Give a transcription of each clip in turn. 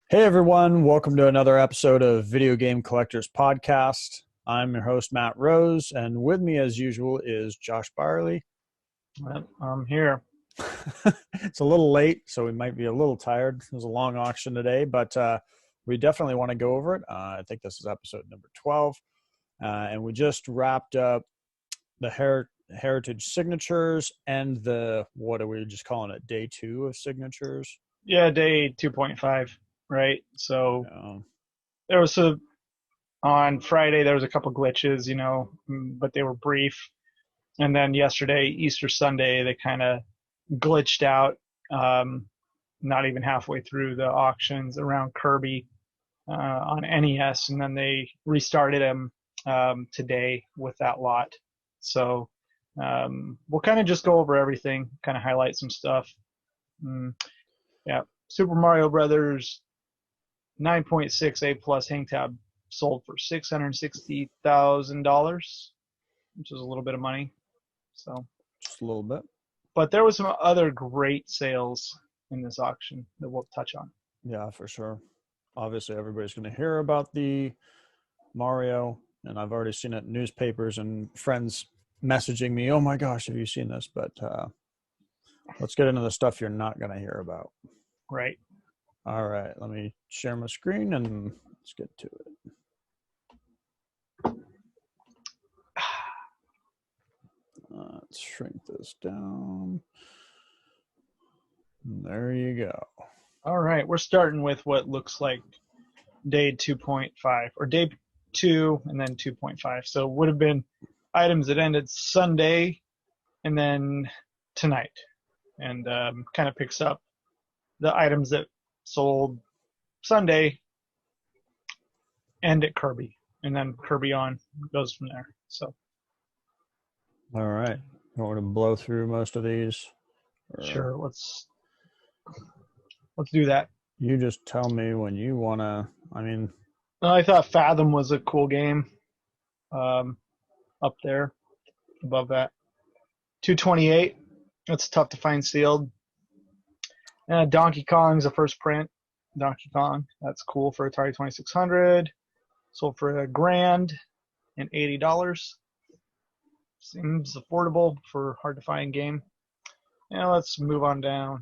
Hey everyone, welcome to another episode of Video Game Collectors Podcast. I'm your host, Matt Rose, and with me as usual is Josh Byerly. I'm here. It's a little late, so we might be a little tired. It was a long auction today, but we definitely want to go over it. I think this is episode number 12, and we just wrapped up the Heritage Signatures and what are we just calling it, day 2 of Signatures? Yeah, day 2.5, right? So Um, there was on Friday, there was a couple glitches, but they were brief. And then yesterday, Easter Sunday, they kind of glitched out, not even halfway through the auctions around Kirby on NES. And then they restarted them today with that lot. So we'll kind of just go over everything, kind of highlight some stuff. Yeah, Super Mario Brothers 9.6 A plus Hangtab sold for $660,000, which is a little bit of money. So just a little bit. But there was some other great sales in this auction that we'll touch on. Yeah, for sure. Obviously, everybody's going to hear about the Mario, and I've already seen it in newspapers and friends messaging me, oh my gosh, have you seen this? But let's get into the stuff you're not going to hear about. Right. All right, let me share my screen and let's get to it. Let's shrink this down. There you go. All right, we're starting with what looks like day 2.5, or day 2 and then 2.5. So it would have been items that ended Sunday and then tonight, and kind of picks up the items that sold Sunday end at Kirby, and then Kirby on goes from there. So all right, you want to blow through most of these? Sure, let's do that. You just tell me when you want to. I thought Fathom was a cool game. Up there above that 228, that's tough to find sealed. Donkey Kong's a first print. Donkey Kong, that's cool for Atari 2600. Sold for $1,080. Seems affordable for hard to find game. Now let's move on down.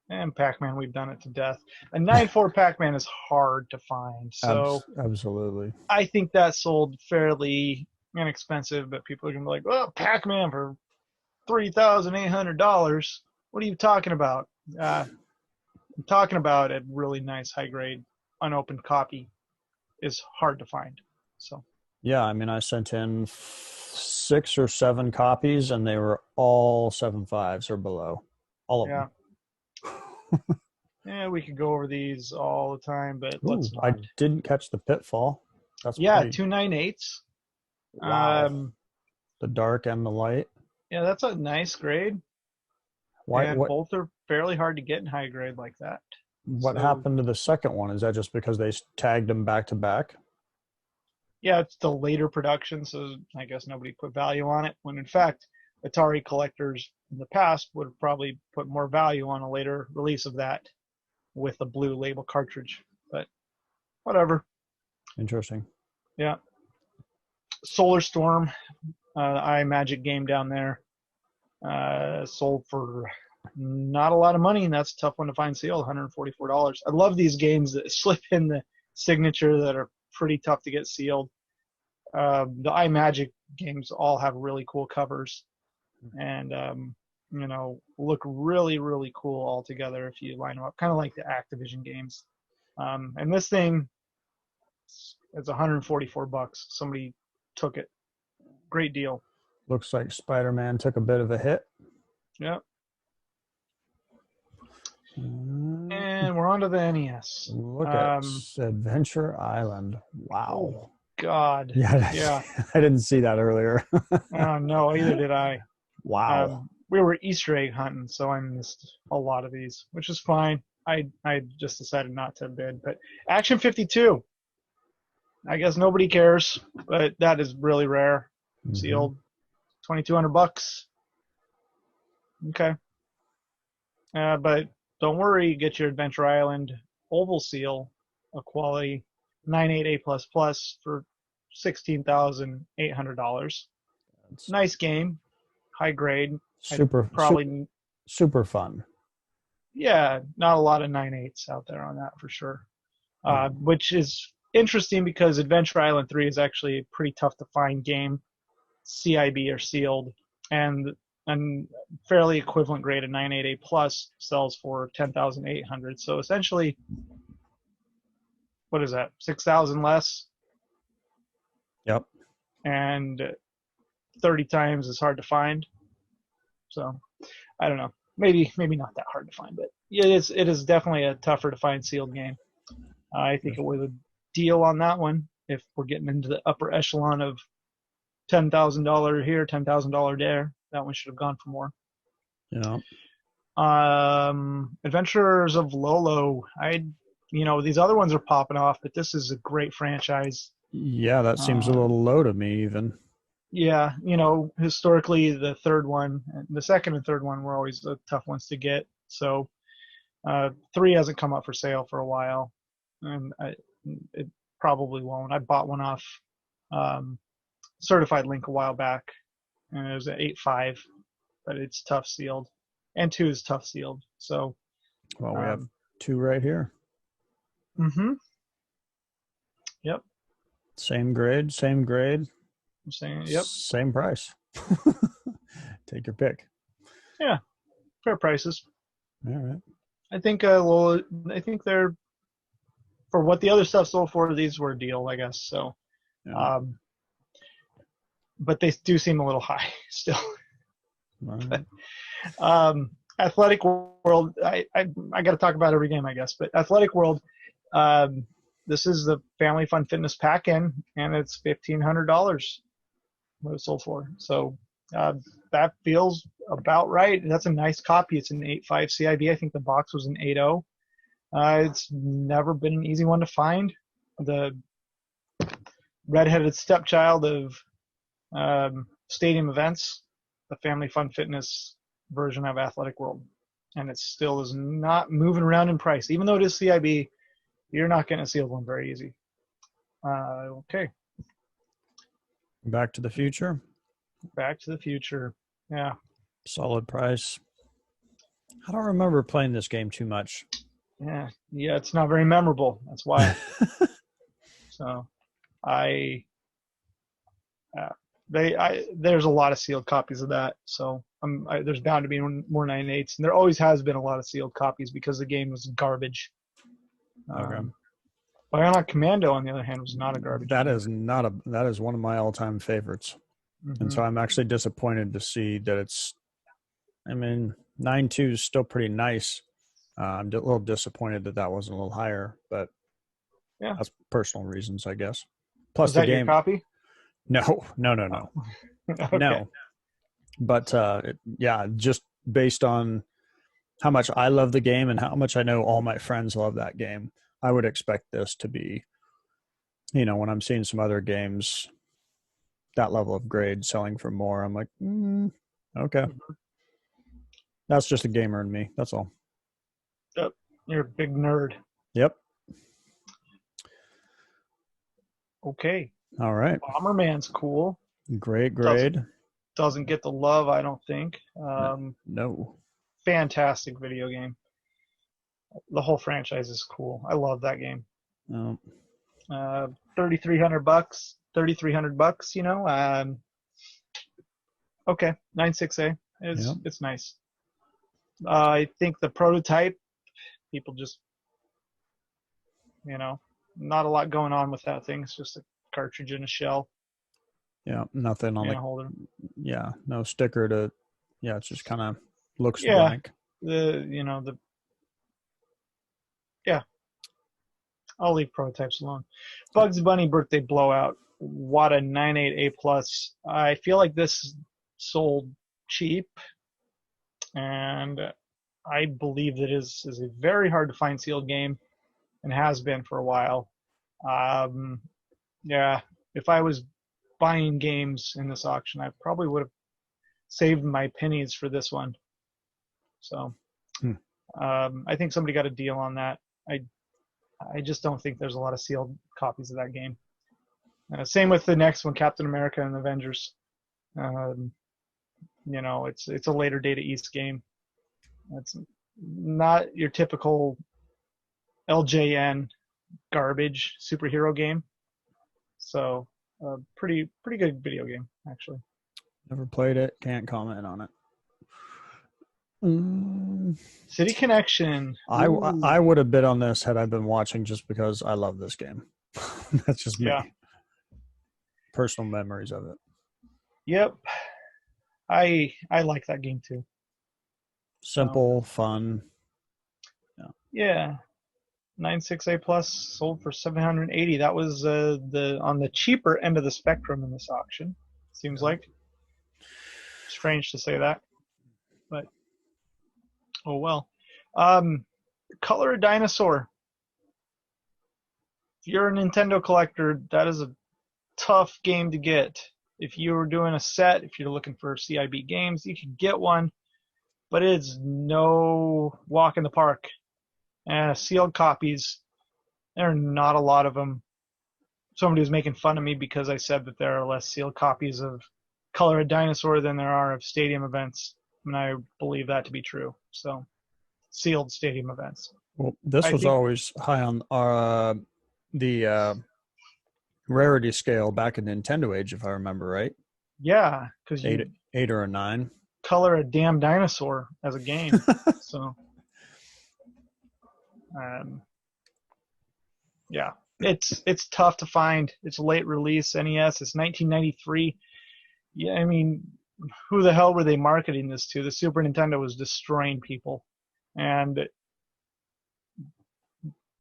And Pac-Man, we've done it to death. A 9.4 Pac-Man is hard to find, so absolutely. I think that sold fairly inexpensive, but people are gonna be like, "Oh, Pac-Man for $3,800. What are you talking about?" I'm talking about a really nice high-grade unopened copy is hard to find. So yeah, I sent in 6 or 7 copies, and they were all 7.5s or below. All of them. Yeah, we could go over these all the time, but let's not. I didn't catch the Pitfall. That's 298s. Wow. The dark and the light. Yeah, that's a nice grade. Both are fairly hard to get in high grade like that. What happened to the second one? Is that just because they tagged them back to back? Yeah, it's the later production, so I guess nobody put value on it, when in fact Atari collectors in the past would have probably put more value on a later release of that with a blue label cartridge. But whatever. Interesting. Yeah. Solar Storm, iMagic game down there, sold for not a lot of money, and that's a tough one to find sealed, $144. I love these games that slip in the signature that are pretty tough to get sealed. The iMagic games all have really cool covers and look really, really cool all together if you line them up, kind of like the Activision games. And this thing, it's $144. Somebody took it. Great deal. Looks like Spider-Man took a bit of a hit. Yep. And we're on to the NES. Look at Adventure Island. Wow. Oh, God. Yeah. I didn't see that earlier. Oh, no, either did I. Wow. We were Easter egg hunting, so I missed a lot of these, which is fine. I just decided not to bid. But Action 52. I guess nobody cares, but that is really rare. Sealed. $2,200. Okay. But don't worry, get your Adventure Island oval seal, a quality 98A++ for $16,800. It's Nice game, high grade. I'd super, probably, super fun. yeah, not a lot of 9.8s out there on that for sure. No. Which is interesting because Adventure Island 3 is actually a pretty tough to find game. CIB or sealed, and a fairly equivalent grade of 9.8A+ sells for 10,800. So essentially, what is that? 6,000 less, Yep. and 30 times as hard to find. So I don't know. Maybe not that hard to find, but it is definitely a tougher to find sealed game. I think it was a deal on that one if we're getting into the upper echelon of $10,000 here, $10,000 there. That one should have gone for more. Yeah. Adventures of Lolo. These other ones are popping off, but this is a great franchise. Yeah, that seems a little low to me even. Yeah, historically the second and third one were always the tough ones to get. So 3 hasn't come up for sale for a while, and it probably won't. I bought one off Certified Link a while back, and it was an 8.5, but it's tough sealed, and 2 is tough sealed. So, well, we have 2 right here. Mm-hmm. Yep. Same grade. I'm saying, yep. Same price. Take your pick. Yeah, fair prices. All right. I think they're, for what the other stuff sold for, these were a deal, I guess. So, Yeah. But they do seem a little high still. Right. Athletic World, I got to talk about every game, I guess. But Athletic World, this is the Family Fun Fitness pack-in, and it's $1,500 what it sold for. So that feels about right. That's a nice copy. It's an 8.5 CIB. I think the box was an 8.0. It's never been an easy one to find. The redheaded stepchild of stadium events, the Family Fun Fitness version of Athletic World. And it still is not moving around in price. Even though it is CIB, you're not getting a sealed one very easy. Okay. Back to the Future. Back to the Future. Yeah. Solid price. I don't remember playing this game too much. Yeah, it's not very memorable. That's why. So, there's a lot of sealed copies of that. So there's bound to be more 9.8s, and there always has been a lot of sealed copies because the game was garbage. Okay. Bionic Commando, on the other hand, was not a garbage. That is one of my all-time favorites. Mm-hmm. And so I'm actually disappointed to see that it's, 9.2 is still pretty nice. I'm a little disappointed that wasn't a little higher, but yeah, that's personal reasons, I guess. Plus, was that the game. Your copy? No. Oh. Okay. No. But just based on how much I love the game and how much I know all my friends love that game, I would expect this to be, when I'm seeing some other games, that level of grade selling for more, I'm like, okay. Mm-hmm. That's just a gamer in me. That's all. Yep. You're a big nerd. Yep. Okay. All right. Bomberman's cool. Great grade. Doesn't get the love, I don't think. No. Fantastic video game. The whole franchise is cool. I love that game. No. $3,300. $3,300. Okay, 9.6A. It's nice. I think the prototype, people just, not a lot going on with that thing. It's just a cartridge in a shell. Yeah, nothing on the holder. Yeah, no sticker to. Yeah, it just kind of looks blank. I'll leave prototypes alone. Bugs Bunny Birthday Blowout. What a 9.8A+. I feel like this sold cheap, and I believe that is a very hard to find sealed game, and has been for a while. If I was buying games in this auction, I probably would have saved my pennies for this one. So I think somebody got a deal on that. I just don't think there's a lot of sealed copies of that game. Same with the next one, Captain America and Avengers. It's a later Data East game. It's not your typical LJN garbage superhero game. So, pretty good video game, actually. Never played it. Can't comment on it. City Connection. I would have bid on this had I been watching, just because I love this game. That's just me. Yeah. Personal memories of it. Yep. I like that game too. Simple, fun. Yeah. 96A plus sold for $780. That was on the cheaper end of the spectrum in this auction. Seems like. Strange to say that, but oh well. Color a Dinosaur. If you're a Nintendo collector, that is a tough game to get. If you were doing a set, if you're looking for CIB games, you could get one, but it's no walk in the park. And sealed copies, there are not a lot of them. Somebody was making fun of me because I said that there are less sealed copies of Color a Dinosaur than there are of stadium events, and I believe that to be true. So, sealed stadium events. Well, this was always high on the rarity scale back in Nintendo age, if I remember right. Yeah, because you 8 or a 9. Color a damn dinosaur as a game. So, yeah, it's tough to find. It's a late release NES. It's 1993. Yeah, I mean, who the hell were they marketing this to? The Super Nintendo was destroying people, and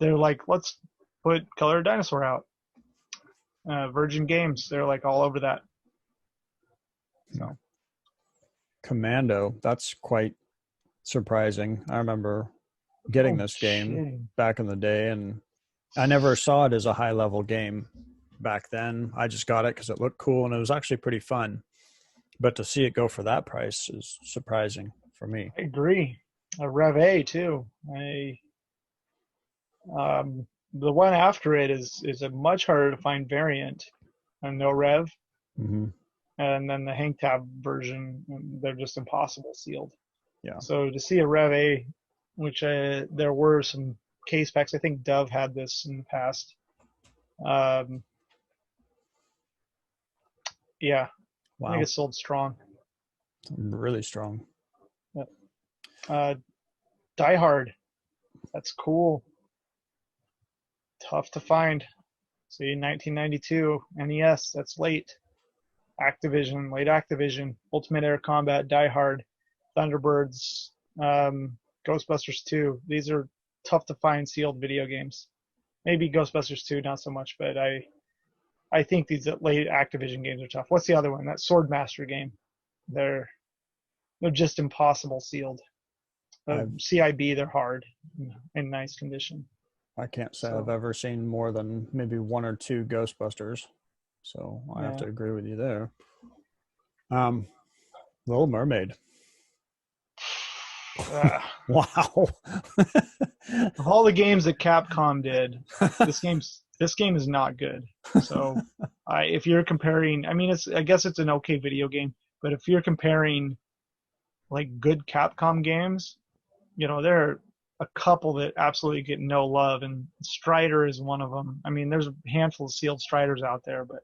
they're like, let's put Color a Dinosaur out. Virgin Games, they're like all over that. So, Commando, that's quite surprising. I remember getting this game back in the day, and I never saw it as a high-level game back then. I just got it because it looked cool, and it was actually pretty fun. But to see it go for that price is surprising for me. I agree. Rev A, too. The one after it is a much harder to find variant, and no Rev. Mm-hmm. And then the Hangtab version, they're just impossible sealed. Yeah. So to see a Rev A, which there were some case packs, I think Dove had this in the past. Yeah. Wow. I think it sold strong. Really strong. Die Hard. That's cool. Tough to find. See, 1992, NES, that's late. Activision, late Activision, Ultimate Air Combat, Die Hard, Thunderbirds, Ghostbusters 2. These are tough to find sealed video games. Maybe Ghostbusters 2, not so much, but I think these late Activision games are tough. What's the other one? That Swordmaster game. They're just impossible sealed. CIB, they're hard in nice condition. I can't say I've ever seen more than maybe 1 or 2 Ghostbusters, so I have to agree with you there. Little Mermaid. Wow. Of all the games that Capcom did, this game is not good. So if you're comparing, I mean, I guess it's an okay video game, but if you're comparing like good Capcom games, there are a couple that absolutely get no love, and Strider is one of them. I mean, there's a handful of sealed Striders out there, but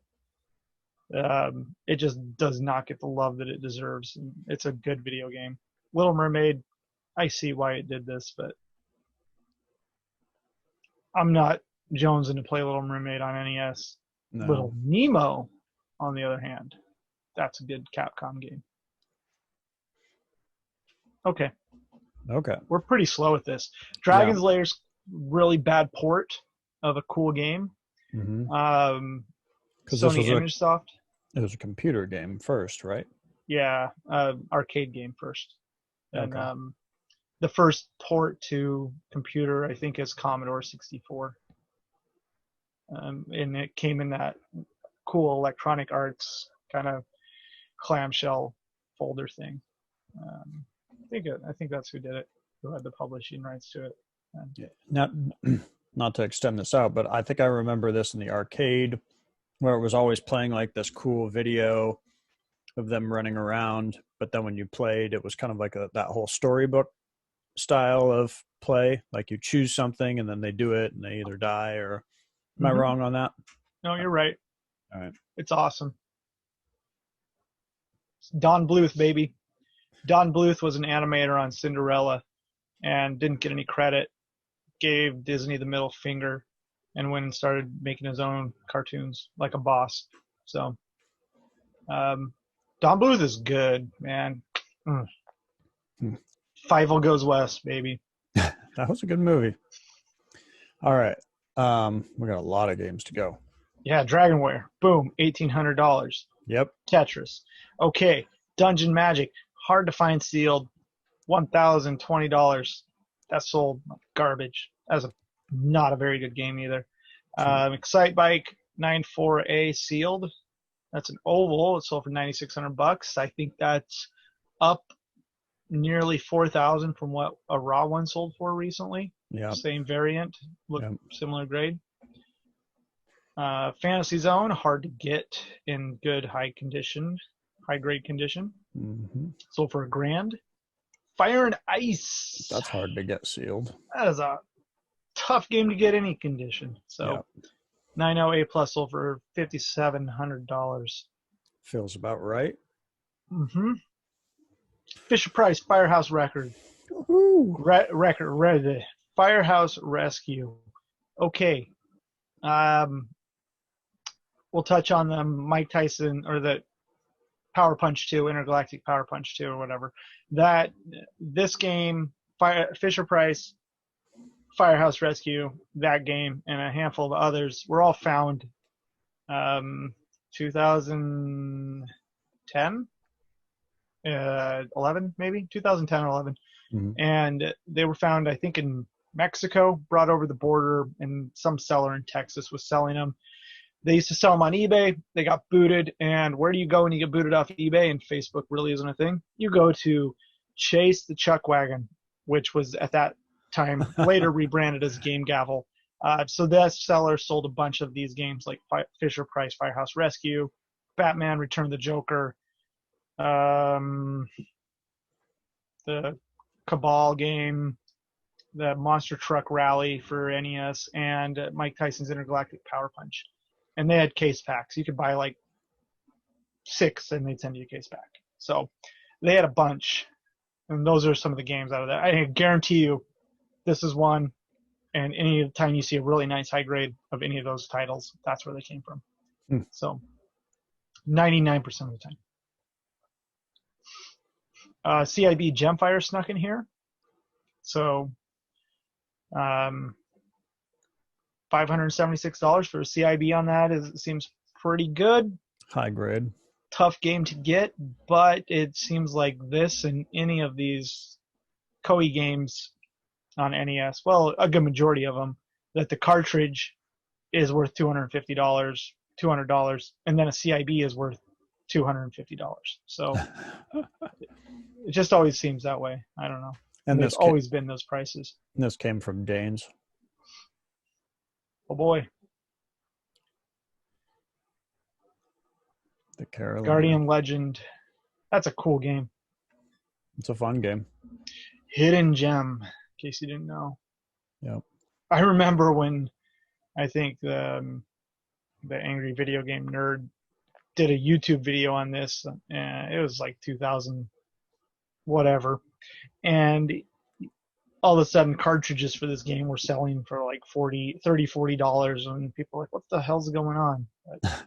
it just does not get the love that it deserves. And it's a good video game. Little Mermaid, I see why it did this, but I'm not jonesing to play Little Mermaid on NES. No. Little Nemo, on the other hand, that's a good Capcom game. Okay. We're pretty slow at this. Dragon's Lair's really bad port of a cool game. Mm-hmm. Sony ImageSoft. It was a computer game first, right? Yeah, arcade game first. And the first port to computer, I think, is Commodore 64. And it came in that cool Electronic Arts kind of clamshell folder thing. I think that's who did it, who had the publishing rights to it. Now, not to extend this out, but I think I remember this in the arcade where it was always playing like this cool video of them running around. But then when you played, it was kind of like that whole storybook style of play. Like you choose something and then they do it and they either die or. Am I wrong on that? No, you're right. All right. It's awesome. Don Bluth, baby. Don Bluth was an animator on Cinderella and didn't get any credit. Gave Disney the middle finger and went and started making his own cartoons like a boss. So, Don Bluth is good, man. Fievel Goes West, baby. That was a good movie. All right. We got a lot of games to go. Yeah, Dragonware. Boom, $1,800. Yep. Tetris. Okay, Dungeon Magic. Hard to find sealed. $1,020. That's sold like garbage. That's not a very good game either. Excite Bike 94A sealed. That's an oval. It sold for $9,600. I think that's up nearly $4,000 from what a raw one sold for recently. Yeah. Same variant, similar grade. Fantasy Zone, hard to get in good high grade condition. Mm-hmm. Sold for $1,000. Fire and Ice. That's hard to get sealed. That is a tough game to get any condition. So 90A plus sold for $5,700. Feels about right. Mm-hmm. Fisher Price Firehouse Record. Firehouse Rescue. Okay. We'll touch on the Mike Tyson or the Power Punch 2, Intergalactic Power Punch 2 or whatever. This game, Fisher Price, Firehouse Rescue, that game, and a handful of others were all found 2010, 11 maybe, 2010 or 11. Mm-hmm. And they were found, I think, in Mexico, brought over the border, and some seller in Texas was selling them. They used to sell them on eBay. They got booted. And where do you go when you get booted off eBay and Facebook really isn't a thing? You go to Chase the Chuck Wagon, which was at that time later rebranded as Game Gavel. So that seller sold a bunch of these games like Fisher Price Firehouse Rescue, Batman Return of the Joker, the Cabal game, the Monster Truck Rally for NES, and Mike Tyson's Intergalactic Power Punch. And they had case packs. You could buy like 6 and they'd send you a case pack. So they had a bunch. And those are some of the games out of that. I guarantee you this is one. And any time you see a really nice high grade of any of those titles, that's where they came from. So 99% of the time. CIB Gemfire snuck in here. So $576 for a CIB on that seems pretty good. High grade. Tough game to get, but it seems like this and any of these Koei games on NES, well, a good majority of them, that the cartridge is worth $250, $200, and then a CIB is worth $250. So it just always seems that way. I don't know. And there's always been those prices. This came from Danes. Oh boy. The Carolina. Guardian Legend. That's a cool game. It's a fun game. Hidden Gem, in case you didn't know. Yep. I remember when I think the Angry Video Game Nerd did a YouTube video on this. It was like 2000 whatever. And all of a sudden cartridges for this game were selling for like $40 and people were like, what the hell's going on? But,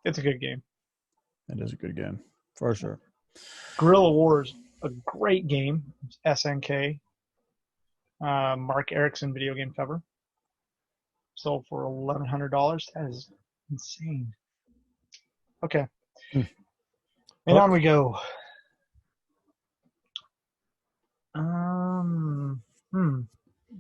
it's a good game. It is a good game for sure. Guerrilla Wars, a great game. SNK, Mark Erickson video game cover, sold for $1,100. That is insane. Okay. And on we go.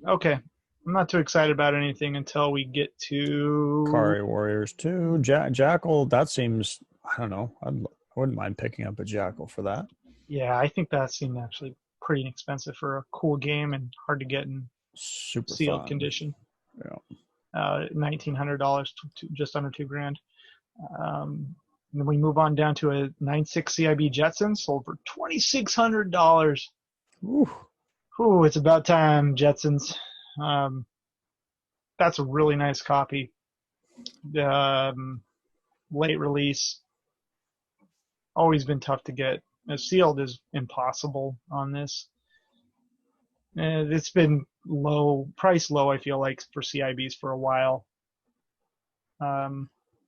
Okay. I'm not too excited about anything until we get to Quarry Warriors 2. Jackal, that seems, I don't know. I wouldn't mind picking up a Jackal for that. Yeah, I think that seemed actually pretty inexpensive for a cool game and hard to get in Super sealed fun. condition. Yeah. $1,900, just under $2,000. Then we move on down to a 9.6 CIB Jetson, sold for $2,600. Ooh. Ooh, it's about time, Jetsons. That's a really nice copy. Late release. Always been tough to get. Sealed is impossible on this. It's been price low, I feel like, for CIBs for a while.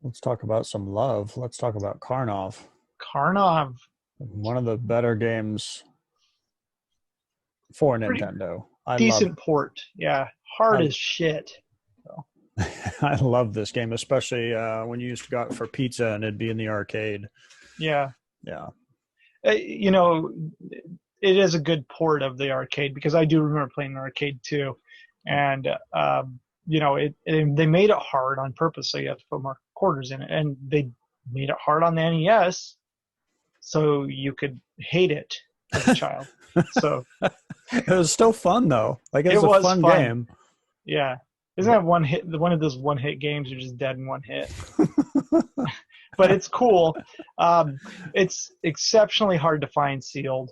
Let's talk about some love. Let's talk about Karnov. Karnov. One of the better games for Pretty Nintendo. decent port. Yeah. Hard as shit. So. I love this game, especially when you used to go out for pizza and it'd be in the arcade. Yeah. Yeah. You know, it is a good port of the arcade because I do remember playing the arcade too. And, you know, they made it hard on purpose, so you have to put more quarters in it. And they made it hard on the NES so you could hate it as a child. So it was still fun though. Like it was a fun game. Yeah. Isn't that one of those one-hit games you're just dead in one hit? But it's cool. It's exceptionally hard to find sealed.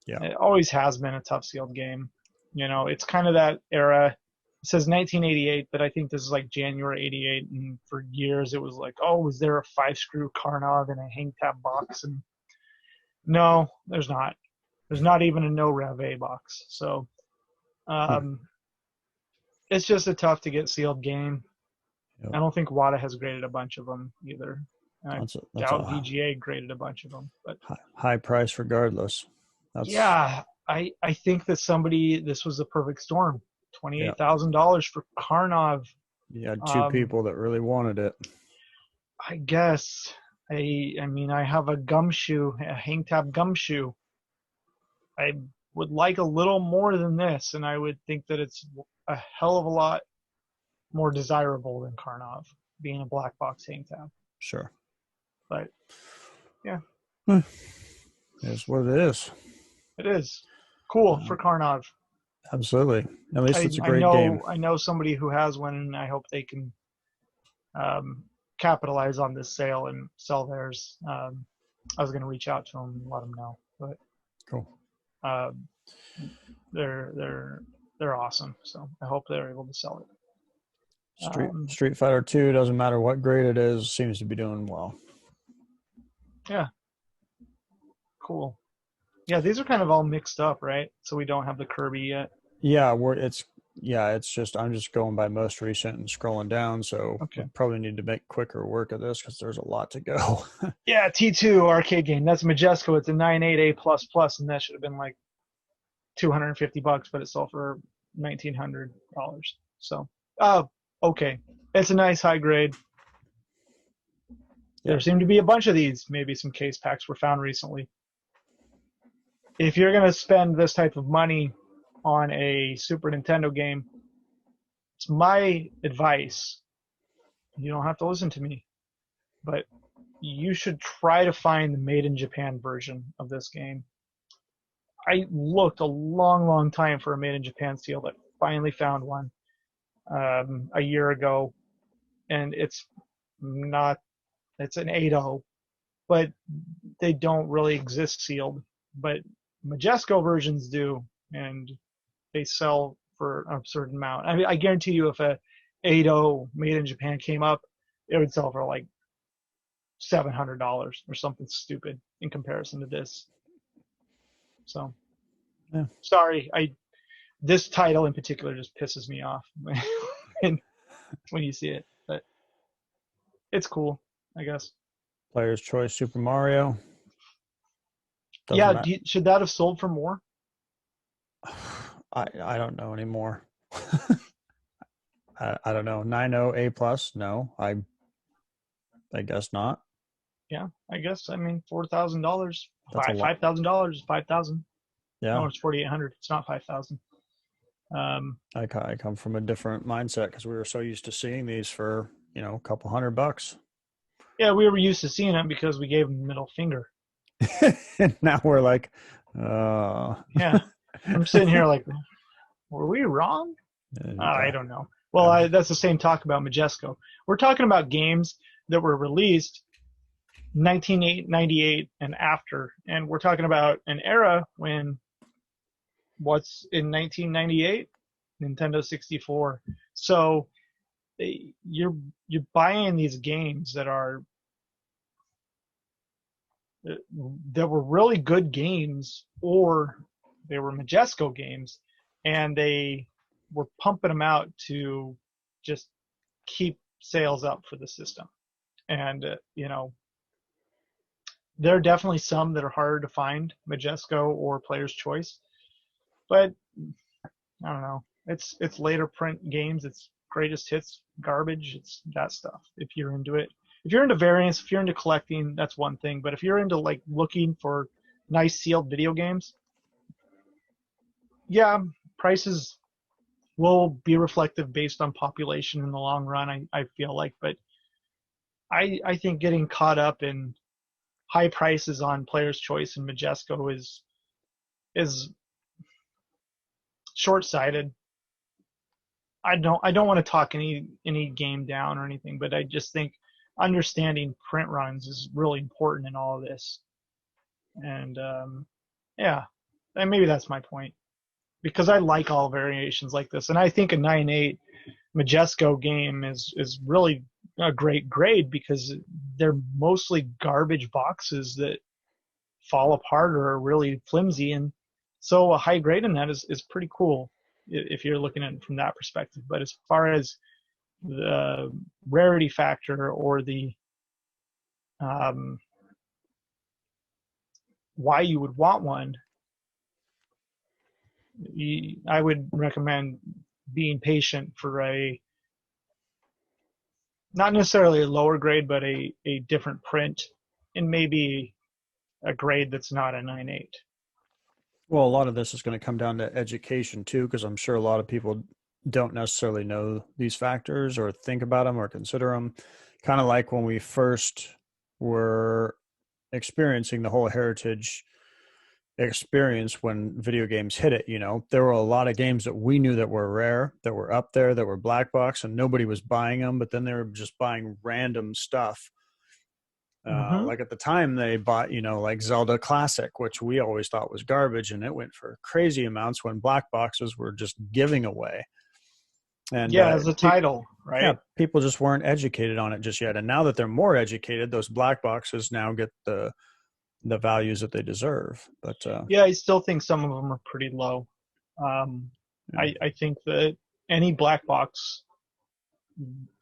Yeah. It always has been a tough sealed game. You know, it's kind of that era. It says 1988, but I think this is like January 88. And for years it was like, oh, was there a 5-screw Karnov in a Hangtab box? And no, there's not. There's not even a no Rev A box. So it's just a tough to get sealed game. Yep. I don't think WATA has graded a bunch of them either. I doubt VGA graded a bunch of them. But high price regardless. Yeah, I think that this was the perfect storm. $28,000 for Karnov. You had two people that really wanted it. I guess. I mean, I have a Hangtab gumshoe. I would like a little more than this, and I would think that it's a hell of a lot more desirable than Karnov, being a black box Hangtab. Sure. But, yeah. It's what it is. It is. Cool for Karnov. Absolutely. At least it's a great game. I know somebody who has one, and I hope they can capitalize on this sale and sell theirs. I was going to reach out to them and let them know. But cool. They're awesome. So I hope they're able to sell it. Street Fighter 2, doesn't matter what grade it is, seems to be doing well. Yeah. Cool. Yeah, these are kind of all mixed up, right? So we don't have the Kirby yet. Yeah, it's just I'm just going by most recent and scrolling down, so we probably need to make quicker work of this because there's a lot to go. Yeah, T2 arcade game. That's Majesco. It's a 98A++, and that should have been like $250, but it sold for $1,900. So, okay, it's a nice high grade. There seem to be a bunch of these. Maybe some case packs were found recently. If you're going to spend this type of money on a Super Nintendo game, it's my advice. You don't have to listen to me, but you should try to find the Made in Japan version of this game. I looked a long, long time for a Made in Japan seal, but finally found one a year ago, and it's an 8.0, but they don't really exist sealed. But Majesco versions do, and they sell for an absurd amount. I mean, I guarantee you if a 8.0 Made in Japan came up, it would sell for like $700 or something stupid in comparison to this. So, yeah. Sorry, this title in particular just pisses me off when you see it, but it's cool, I guess. Player's Choice Super Mario. Should that have sold for more? I don't know anymore. I don't know. 9.0 A+? No, I guess not. Yeah, I guess. I mean, $4,000, $5,000 is $5,000. Yeah. No, it's $4,800. It's not $5,000. I come from a different mindset because we were so used to seeing these for a couple $100. Yeah, we were used to seeing them because we gave them the middle finger. And now we're like, Yeah, I'm sitting here like, were we wrong? There you I go. don't know. Well, that's the same talk about Majesco. We're talking about games that were released 1998 and after, and we're talking about an era when what's in 1998? Nintendo 64. So you're buying these games that were really good games, or they were Majesco games, and they were pumping them out to just keep sales up for the system. And there are definitely some that are harder to find, Majesco or Player's Choice, but I don't know. It's later print games. It's greatest hits garbage. It's that stuff. If you're into it, if you're into variants, if you're into collecting, that's one thing. But if you're into like looking for nice sealed video games, yeah, prices will be reflective based on population in the long run. I feel like, but I think getting caught up in high prices on Player's Choice and Majesco is short-sighted. I don't want to talk any game down or anything, but I just think understanding print runs is really important in all of this. And yeah, and maybe that's my point, because I like all variations like this, and I think a 9.8 Majesco game is really a great grade because they're mostly garbage boxes that fall apart or are really flimsy, and so a high grade in that is pretty cool if you're looking at it from that perspective. But as far as the rarity factor or the why you would want one, I would recommend being patient for a not necessarily a lower grade, but a different print, and maybe a grade that's not a 9.8. Well, a lot of this is going to come down to education too, because I'm sure a lot of people don't necessarily know these factors or think about them or consider them. Kind of like when we first were experiencing the whole heritage experience when video games hit it. There were a lot of games that we knew that were rare, that were up there, that were black box, and nobody was buying them, but then they were just buying random stuff. Mm-hmm. Like at the time they bought, like Zelda Classic, which we always thought was garbage, and it went for crazy amounts when black boxes were just giving away. And Yeah, as a title, yeah, right? people just weren't educated on it just yet. And now that they're more educated, those black boxes now get the values that they deserve. But Yeah, I still think some of them are pretty low. yeah. I think that any black box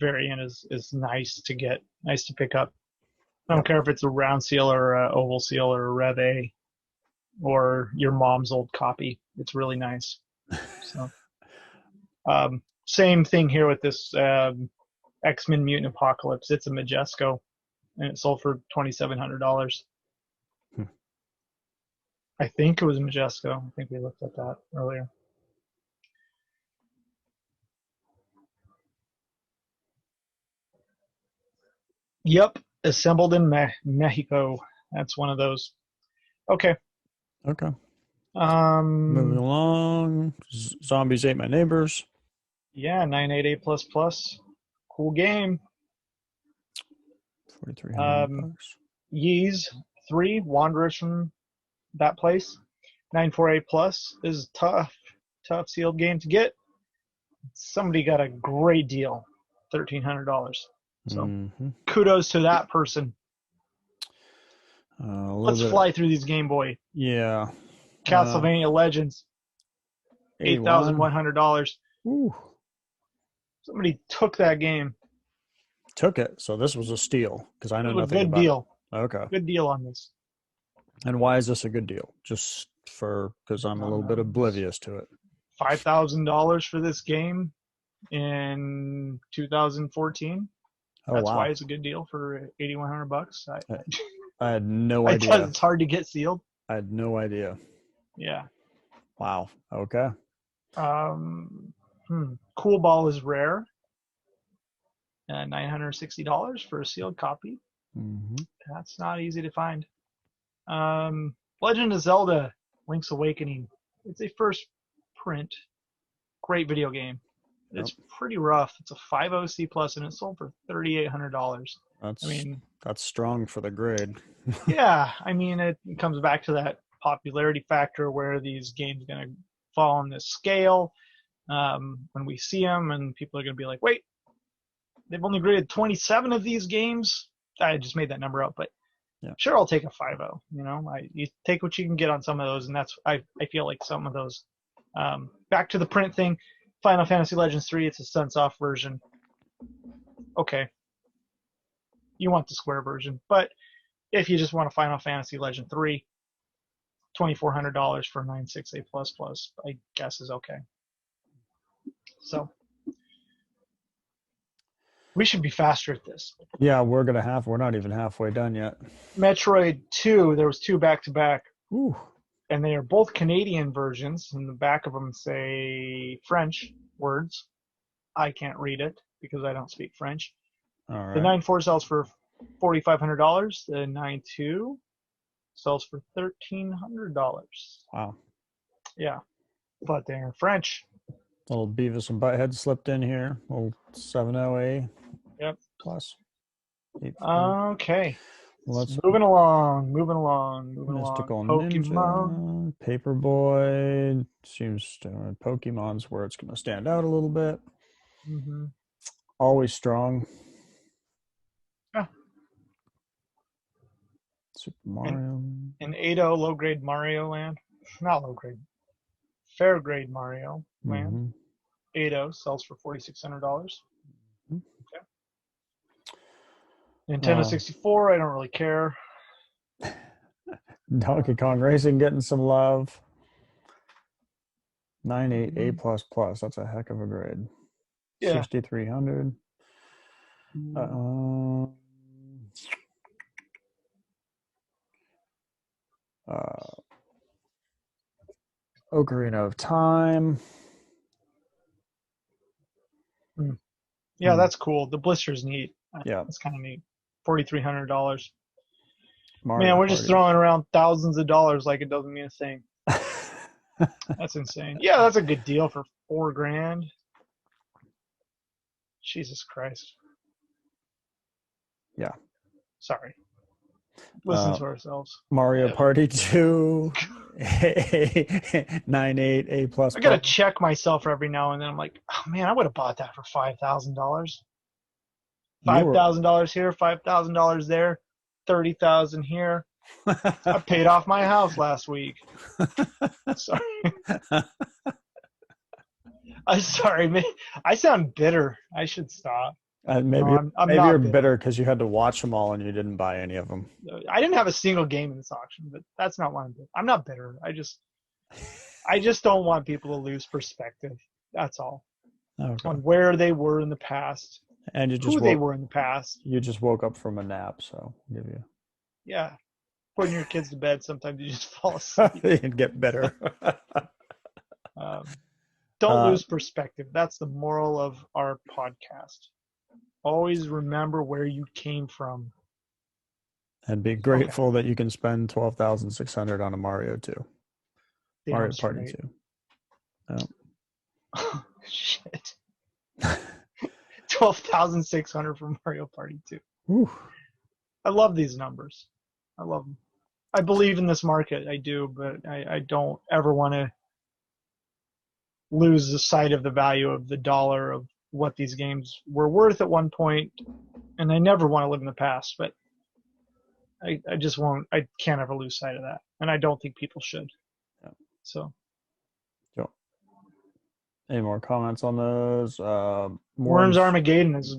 variant is nice to get, nice to pick up. I don't Yep. care if it's a round seal or a oval seal or a Rev A or your mom's old copy. It's really nice. So, same thing here with this X-Men Mutant Apocalypse. It's a Majesco, and it sold for $2,700. Hmm. I think it was Majesco. I think we looked at that earlier. Yep, assembled in Mexico. That's one of those. Okay. Okay. Moving Um. along. Zombies ate my neighbors. Yeah, 988 plus plus. Cool game. 4,300 Um. bucks. Yeez 3 Wanderers from that place. 948 plus is tough sealed game to get. Somebody got a great deal, $1,300. So Mm-hmm. kudos to that person. A little Let's bit. fly through these Game Boy. Yeah. Castlevania Legends, 81. $8,100. Ooh. Somebody took that game. Took it. So this was a steal because I It know was a nothing good about it. deal. Okay. Good deal on this. And why is this a good deal? Just because I'm a little bit oblivious to it. $5,000 for this game in 2014. Oh, That's wow. why it's a good deal for $8,100. I had no idea. It's hard to get sealed. I had no idea. Yeah. Wow. Okay. Cool Ball is rare. $960 for a sealed copy. Mm-hmm. That's not easy to find. Legend of Zelda: Link's Awakening. It's a first print. Great video game. It's pretty rough. It's a 5.0 C plus, and it sold for $3,800. That's strong for the grade. Yeah, I mean, it comes back to that popularity factor where these games are going to fall on this scale. When we see them, and people are going to be like, wait, they've only graded 27 of these games. I just made that number up, but sure, I'll take a 5.0. You take what you can get on some of those, and that's I feel like some of those. Back to the print thing, Final Fantasy Legends 3, it's a Sunsoft version. Okay, you want the Square version, but if you just want a Final Fantasy Legend 3, $2,400 for 9.6 A++, I guess is okay. So we should be faster at this. Yeah, we're not even halfway done yet. Metroid 2, there was 2 back-to-back. Ooh. And they are both Canadian versions. And the back of them say French words. I can't read it because I don't speak French. All right. The 9.4 sells for $4,500. The 9.2 sells for $1,300. Wow. Yeah, but they're in French. Little Beavis and Butthead slipped in here. Little 7.0A. Yep. Plus. Okay. Let's moving along. Mystical Pokemon. Ninja, Paperboy. Seems Pokemon's where it's going to stand out a little bit. Mm-hmm. Always strong. Yeah. Super Mario. In 8.0 low grade Mario Land. Not low grade. Fair grade Mario Land. 8.0 sells for $4,600. Mm-hmm. Okay. Nintendo 64, I don't really care. Donkey Kong Racing getting some love. 9.8 A++. That's a heck of a grade. Yeah. 6,300. Ocarina of Time. Yeah, that's cool. The blister's neat. Yeah, it's kind of neat. $4,300. Mario Man, we're Party. just throwing around thousands of dollars like it doesn't mean a thing. That's insane. Yeah, that's a good deal for $4,000. Jesus Christ. Yeah. Sorry. Listen to ourselves. Mario Party 2. 9.8 A++. I gotta check myself every now and then. I'm like, oh man, I would have bought that for $5,000. $5,000 here, $5,000 there, $30,000 here. I paid off my house last week. Sorry. I'm sorry, man. I sound bitter. I should stop. Maybe you're bitter because you had to watch them all and you didn't buy any of them. I didn't have a single game in this auction, but that's not why I'm bitter. I'm not bitter. I just don't want people to lose perspective. That's all. Okay. On where they were in the past. And they were in the past. You just woke up from a nap, so I'll give you. Yeah. Putting your kids to bed, sometimes you just fall asleep. And get better. Don't lose perspective. That's the moral of our podcast. Always remember where you came from. And be grateful that you can spend $12,600 on a Mario 2. Damn Mario straight. Party 2. Oh. Shit. 12,600 for Mario Party 2. Ooh. I love these numbers. I love them. I believe in this market. I do, but I don't ever want to lose the sight of the value of the dollar of what these games were worth at one point, and I never want to live in the past, but I just won't. I can't ever lose sight of that, and I don't think people should. Yeah. So. Any more comments on those? Worms Armageddon is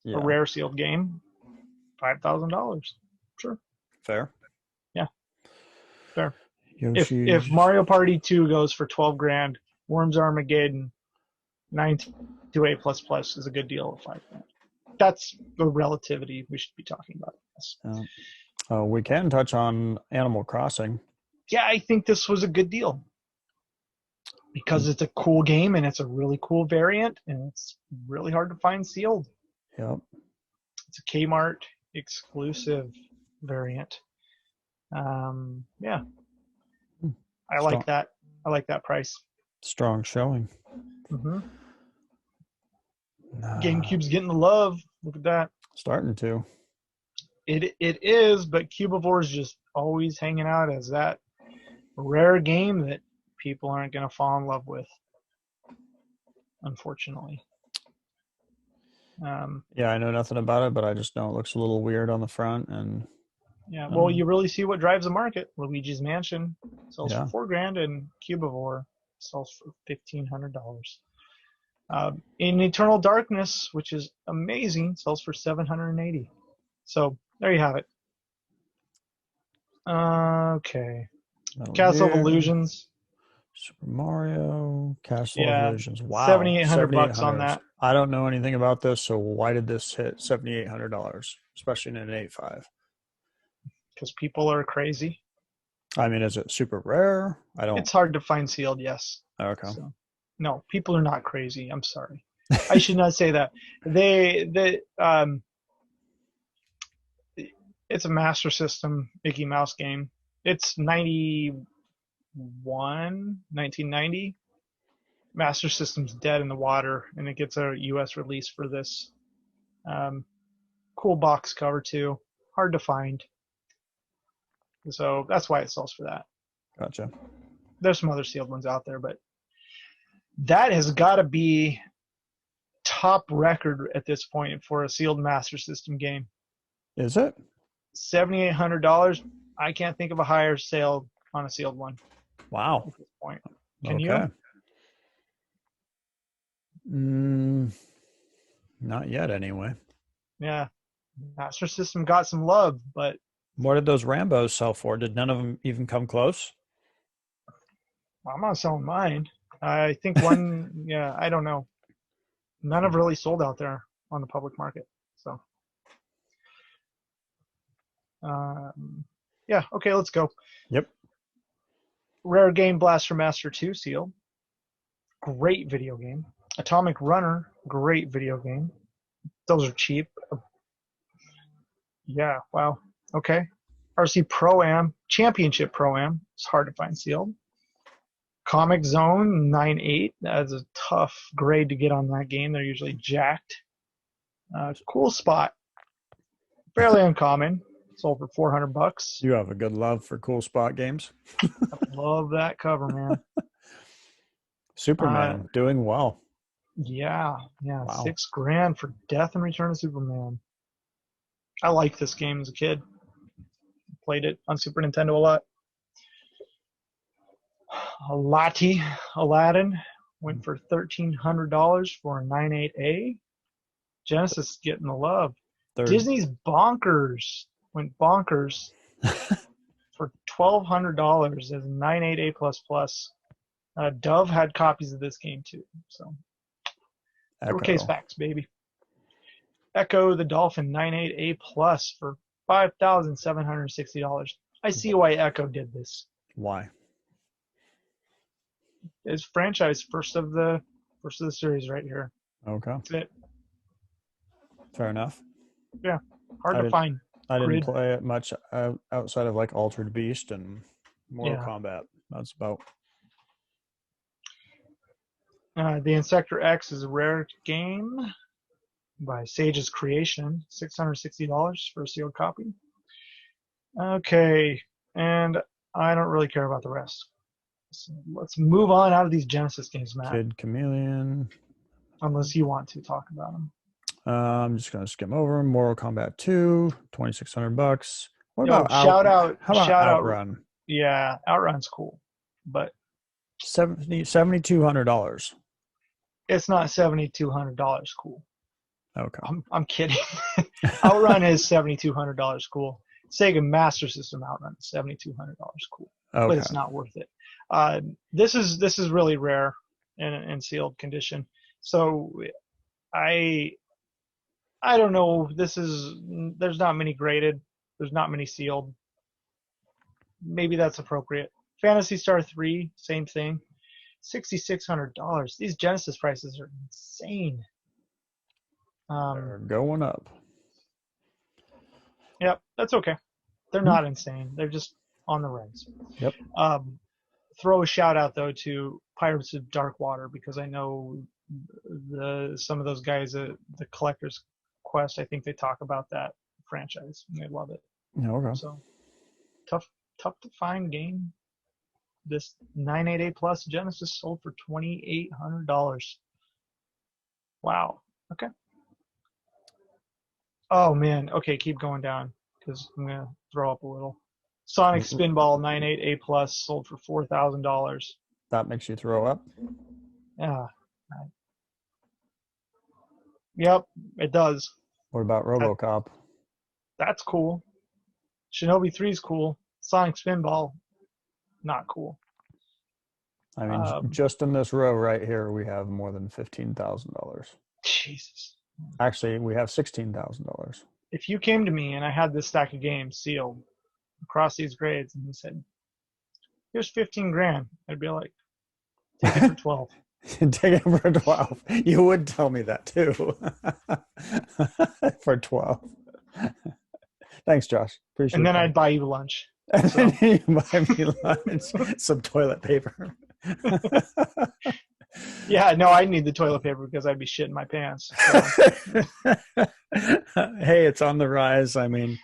a rare sealed game. $5,000. Sure. Fair. Yeah. Fair. If Mario Party 2 goes for $12,000, Worms Armageddon 9.2A++ is a good deal of $5,000. That's the relativity we should be talking about. Yes. We can touch on Animal Crossing. Yeah, I think this was a good deal. Because it's a cool game and it's a really cool variant and it's really hard to find sealed. Yep. It's a Kmart exclusive variant. Yeah. I like that. I like that price. Strong showing. Mm-hmm. GameCube's getting the love. Look at that. Starting to. It is, but Cubivore is just always hanging out as that rare game that people aren't going to fall in love with, unfortunately. Yeah, I know nothing about it, but I just know it looks a little weird on the front, and yeah, well, you really see what drives the market. Luigi's Mansion sells for $4,000, and Cubivore sells for $1,500. In Eternal Darkness, which is amazing, sells for $780. So there you have it. Okay. Castle of Illusions. Super Mario, Castle of Yeah, Illusions. Wow, $7,800 on that. I don't know anything about this, so why did this hit $7,800, especially in an 8.5? Because people are crazy. I mean, is it super rare? I don't. It's hard to find sealed. Yes. Okay. So, no, people are not crazy. I'm sorry. I should not say that. It's a Master System Mickey Mouse game. It's 1990. Master System's dead in the water, and it gets a U.S. release for this. Cool box cover too. Hard to find. So that's why it sells for that. Gotcha. There's some other sealed ones out there, but that has got to be top record at this point for a sealed Master System game. Is it? $7,800. I can't think of a higher sale on a sealed one. Wow. At this point. Can you? Not yet, anyway. Yeah. Master System got some love, but what did those Rambos sell for? Did none of them even come close? I'm not selling mine. I think one, yeah, I don't know. None have really sold out there on the public market. So, yeah, okay, let's go. Yep. Rare Game Blaster Master 2 sealed. Great video game. Atomic Runner, great video game. Those are cheap. Yeah, wow. Okay. RC Pro-Am, Championship Pro-Am. It's hard to find sealed. Comic Zone 9.8. That's a tough grade to get on that game. They're usually jacked. Cool Spot. Fairly uncommon. Sold for $400. You have a good love for Cool Spot games. I love that cover, man. Superman doing well. Yeah. Wow. $6,000 for Death and Return of Superman. I liked this game as a kid. Played it on Super Nintendo a lot. Aladdin went for $1,300 for a 9.8A. Genesis getting the love. Disney's Bonkers went bonkers for $1,200 as a 9.8A++. Dove had copies of this game too. So, case facts, baby. Echo the Dolphin 9.8A+ for $5,760. I see why Echo did this. Why? It's franchise first of the series right here. Okay. That's it. Fair enough. Yeah. Hard to find. I didn't play it much outside of like Altered Beast and Mortal Kombat. That's about. The Insector X is a rare game by Sage's Creation. $660 for a sealed copy. Okay. And I don't really care about the rest. So let's move on out of these Genesis games, Matt. Kid Chameleon. Unless you want to talk about them. I'm just gonna skim over Mortal Kombat 2, $2,600. What about shout out Outrun? Yeah, Outrun's cool, but $7,200. It's not $7,200 cool. Okay. I'm kidding. Outrun is $7,200 cool. Sega Master System Outrun is $7,200 cool, but it's not worth it. This is really rare in sealed condition. So I don't know. There's not many graded. There's not many sealed. Maybe that's appropriate. Phantasy Star 3, same thing. $6,600. These Genesis prices are insane. They're going up. Yep, that's okay. They're not insane. They're just on the rise. Yep. Throw a shout out though to Pirates of Dark Water because I know some of those guys at the Collector's Quest, I think they talk about that franchise and they love it. Yeah, okay. So tough to find game. This 988 Plus Genesis sold for $2,800. Wow. Okay. Oh man. Okay, keep going down because I'm gonna throw up a little. Sonic Spinball 988 Plus sold for $4,000. That makes you throw up? Yeah. Yep, it does. What about RoboCop? That's cool. Shinobi 3 is cool. Sonic Spinball, not cool. I mean, just in this row right here, we have more than $15,000. Jesus. Actually, we have $16,000. If you came to me and I had this stack of games sealed across these grades and you said, here's 15 grand, I'd be like, take it for 12. Take it for 12. You would tell me that too. For 12. Thanks, Josh. Appreciate it. And then I'd buy you lunch. And then you buy me lunch, some toilet paper. Yeah, no, I need the toilet paper because I'd be shitting my pants. So. Hey, it's on the rise. I mean,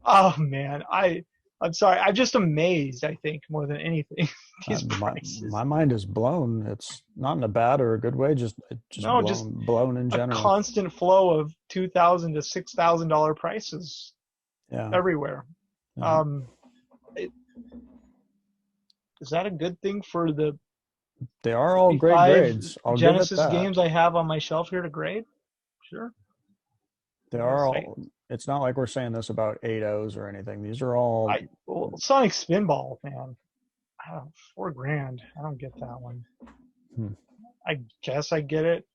oh man, I'm sorry. I'm just amazed. I think more than anything, these prices. My mind is blown. It's not in a bad or a good way. Just blown in general. A constant flow of $2,000 to $6,000 prices. Yeah. Everywhere. Yeah. Is that a good thing for the? They are all great grades. I'll Genesis give it that. games I have on my shelf here to grade. Sure. They are all. It's not like we're saying this about 8.0s or anything. These are all. Sonic Spinball, man. $4,000. I don't get that one. I guess I get it,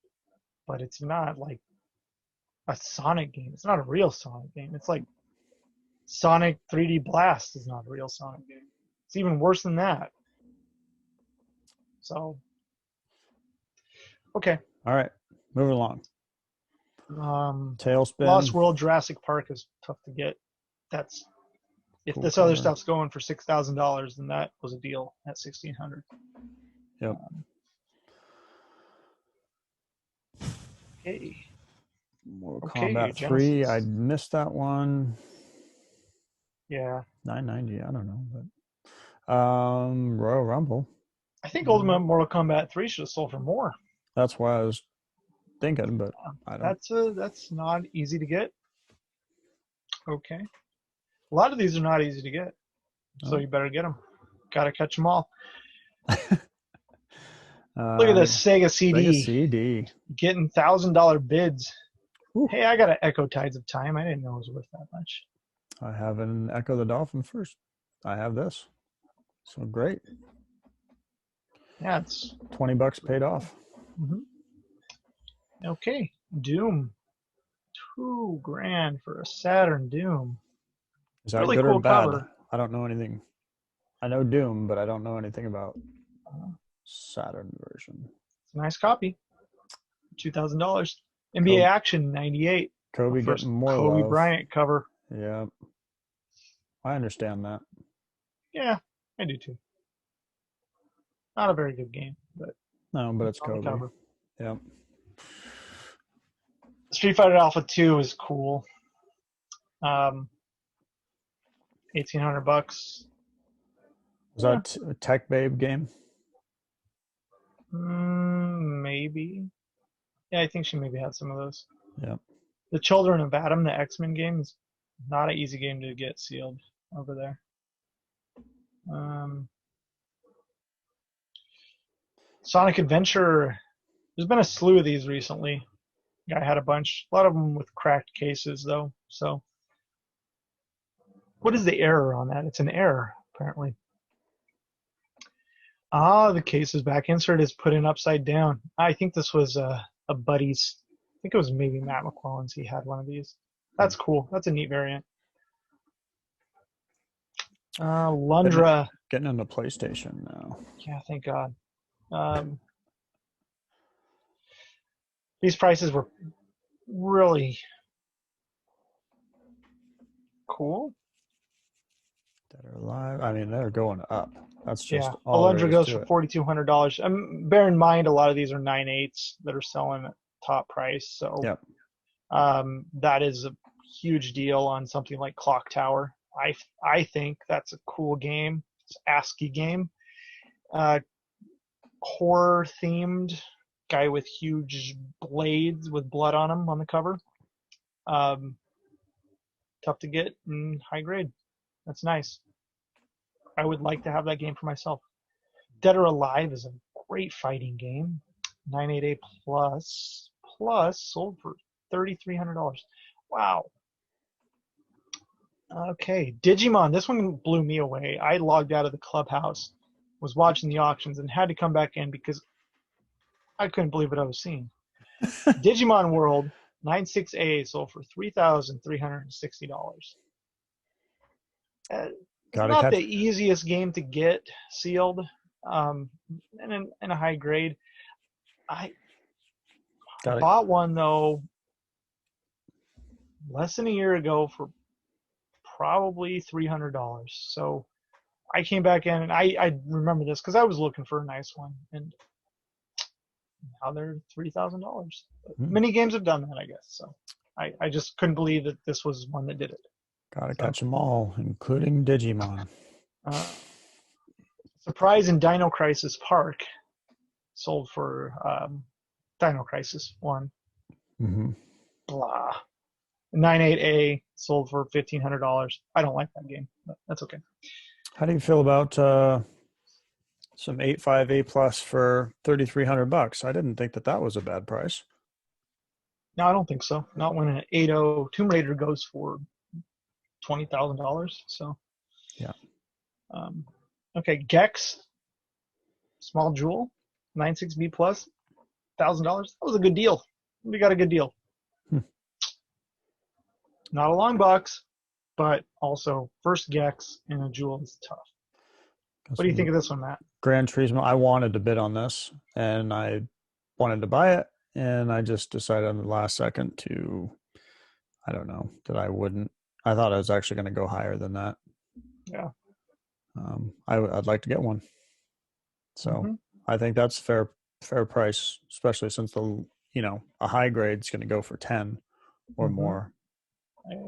but it's not like a Sonic game. It's not a real Sonic game. It's like Sonic 3D Blast is not a real Sonic game. It's even worse than that. So, okay. All right, moving along. Tailspin. Lost World Jurassic Park is tough to get. That's if cool this cover. Other stuff's going for $6,000, then that was a deal at $1,600. Yep. Okay. Mortal Kombat 3. I missed that one. Yeah. $9.90. I don't know, but Royal Rumble. I think Ultimate Mortal Kombat 3 should have sold for more. That's why I was thinking, but I don't. That's not easy to get. Okay. A lot of these are not easy to get, so you better get them. Got to catch them all. Look at this Sega CD. Sega CD. Getting $1,000 bids. Ooh. Hey, I got an Echo Tides of Time. I didn't know it was worth that much. I have an Echo the Dolphin first. I have this. So great. Yeah, it's $20 paid off. Mm-hmm. Okay, Doom. $2,000 for a Saturn Doom. Is that really good cool or bad? cover. I don't know anything. I know Doom, but I don't know anything about Saturn version. It's a nice copy. $2,000. NBA Action 98. Kobe getting more Kobe love. Bryant cover. Yeah. I understand that. Yeah, I do too. Not a very good game, but it's Kobe. Cover. Yep. Street Fighter Alpha 2 is cool. $1,800. Was that a Tech Babe game? Maybe. Yeah, I think she maybe had some of those. Yeah. The Children of Atom, the X-Men game, is not an easy game to get sealed over there. Sonic Adventure. There's been a slew of these recently. I had a bunch. A lot of them with cracked cases, though. So, what is the error on that? It's an error, apparently. The case is back. Insert is put in upside down. I think this was a buddy's. I think it was maybe Matt McClellan's. He had one of these. That's cool. That's a neat variant. Lundra. Getting into PlayStation now. Yeah, thank God. These prices were really cool. Dead or Alive. I mean, they're going up. That's Yeah, just all there Alundra is goes to for it. $4,200. Bear in mind, a lot of these are 9.8s that are selling at top price. So Yep. that is a huge deal on something like Clock Tower. I think that's a cool game. It's an ASCII game. Horror themed, guy with huge blades with blood on them on the cover. Um, Tough to get and high grade. That's nice. I would like to have that game for myself. Dead or Alive is a great fighting game. 988 plus sold for $3,300. Wow. Okay, Digimon. This one blew me away. I logged out of the clubhouse, was watching the auctions, and had to come back in because I couldn't believe what I was seeing. Digimon World 96A sold for $3,360. It's Gotta not the catch. easiest game to get sealed, and in a high grade. I Gotta. bought one though less than a year ago for probably $300. So I came back in, and I remember this because I was looking for a nice one, and now they're $3,000. Many games have done that, I guess. So I just couldn't believe that this was one that did it. Gotta So catch them all, including Digimon. uh, Surprise in Dino Crisis Park sold for Dino Crisis 1. Mm-hmm. Blah. 98A sold for $1,500. I don't like that game, but that's okay. How do you feel about some 8.5 A plus for $3,300? I didn't think that was a bad price. No, I don't think so. Not when an 8.0 Tomb Raider goes for $20,000. So yeah. Okay, Gex, Small Jewel, 96B plus, $1,000. That was a good deal. We got a good deal. Not a long box, but also first Gex and a Jewel is tough. What do you think of this one, Matt? Gran Turismo. I wanted to bid on this, and I wanted to buy it, and I just decided on the last second to, I don't know, that I wouldn't. I thought I was actually going to go higher than that. Yeah. I'd like to get one. So I think that's fair price, especially since a high grade is going to go for 10 or more.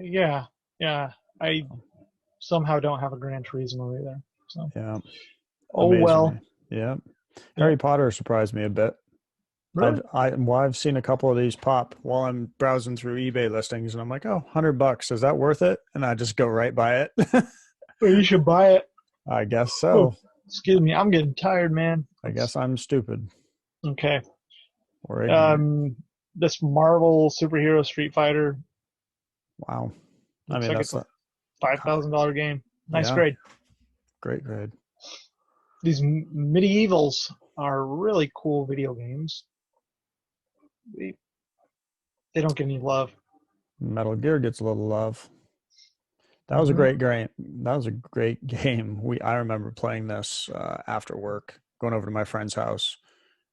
Yeah. I somehow don't have a Gran Turismo either. So. Yeah. Oh, well. Me. Yeah. Harry Potter surprised me a bit. Really? I've seen a couple of these pop while I'm browsing through eBay listings, and I'm like, oh, $100, is that worth it? And I just go right by it. Well, you should buy it. I guess so. Oh, excuse me, I'm getting tired, man. I guess I'm stupid. Okay. Or ignorant. This Marvel superhero Street Fighter. Wow. Looks like it's a $5,000 game. Nice grade. Great grade. These medievals are really cool video games. They don't get any love. Metal Gear gets a little love. That was a great game. That was a great game. I remember playing this after work, going over to my friend's house.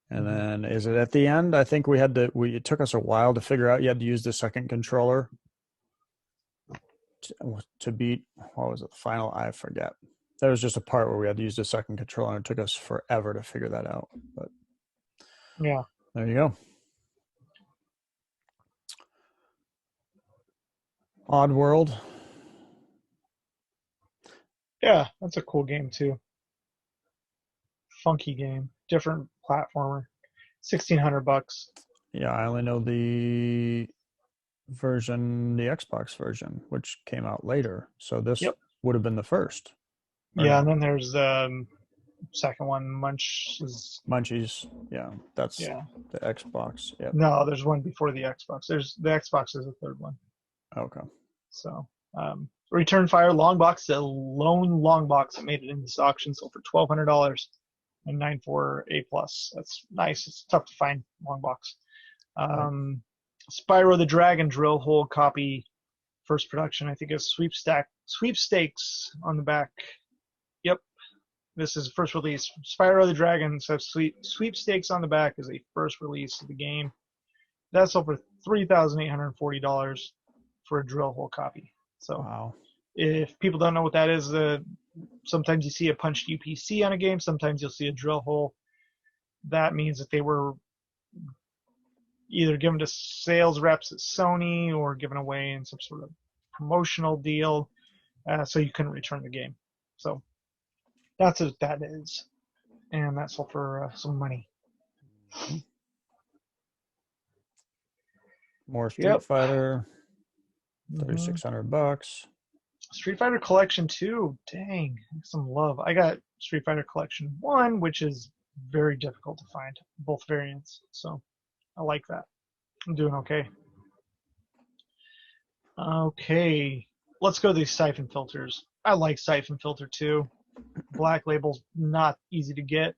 And then is it at the end? I think it took us a while to figure out you had to use the second controller to beat, what was it, the final? I forget. There was just a part where we had to use the second controller, and it took us forever to figure that out. But yeah, there you go. Odd World. Yeah, that's a cool game too. Funky game, different platformer. $1,600. Yeah, I only know the Xbox version, which came out later. So this would have been the first. Yeah, and then there's second one, Munchies. Yeah, that's the Xbox. Yeah. No, there's one before the Xbox. The Xbox is the third one. Okay. So, Return Fire long box, the lone long box that made it in this auction, sold for $1,200 and 9.4 A plus. That's nice. It's tough to find long box. Spyro the Dragon drill hole copy, first production. I think it's sweepstakes on the back. Yep, this is first release. Spyro the Dragon says sweepstakes on the back is a first release of the game. That's sold for $3,840 for a drill hole copy. So, if people don't know what that is, sometimes you see a punched UPC on a game, sometimes you'll see a drill hole. That means that they were either given to sales reps at Sony or given away in some sort of promotional deal, so you couldn't return the game. So that's what that is, and that's all for some money. More Street Fighter, $3,600. Street Fighter Collection 2, dang, some love. I got Street Fighter Collection 1, which is very difficult to find, both variants, so I like that. I'm doing okay. Okay, let's go to these siphon filters. I like siphon filter too. Black label's not easy to get.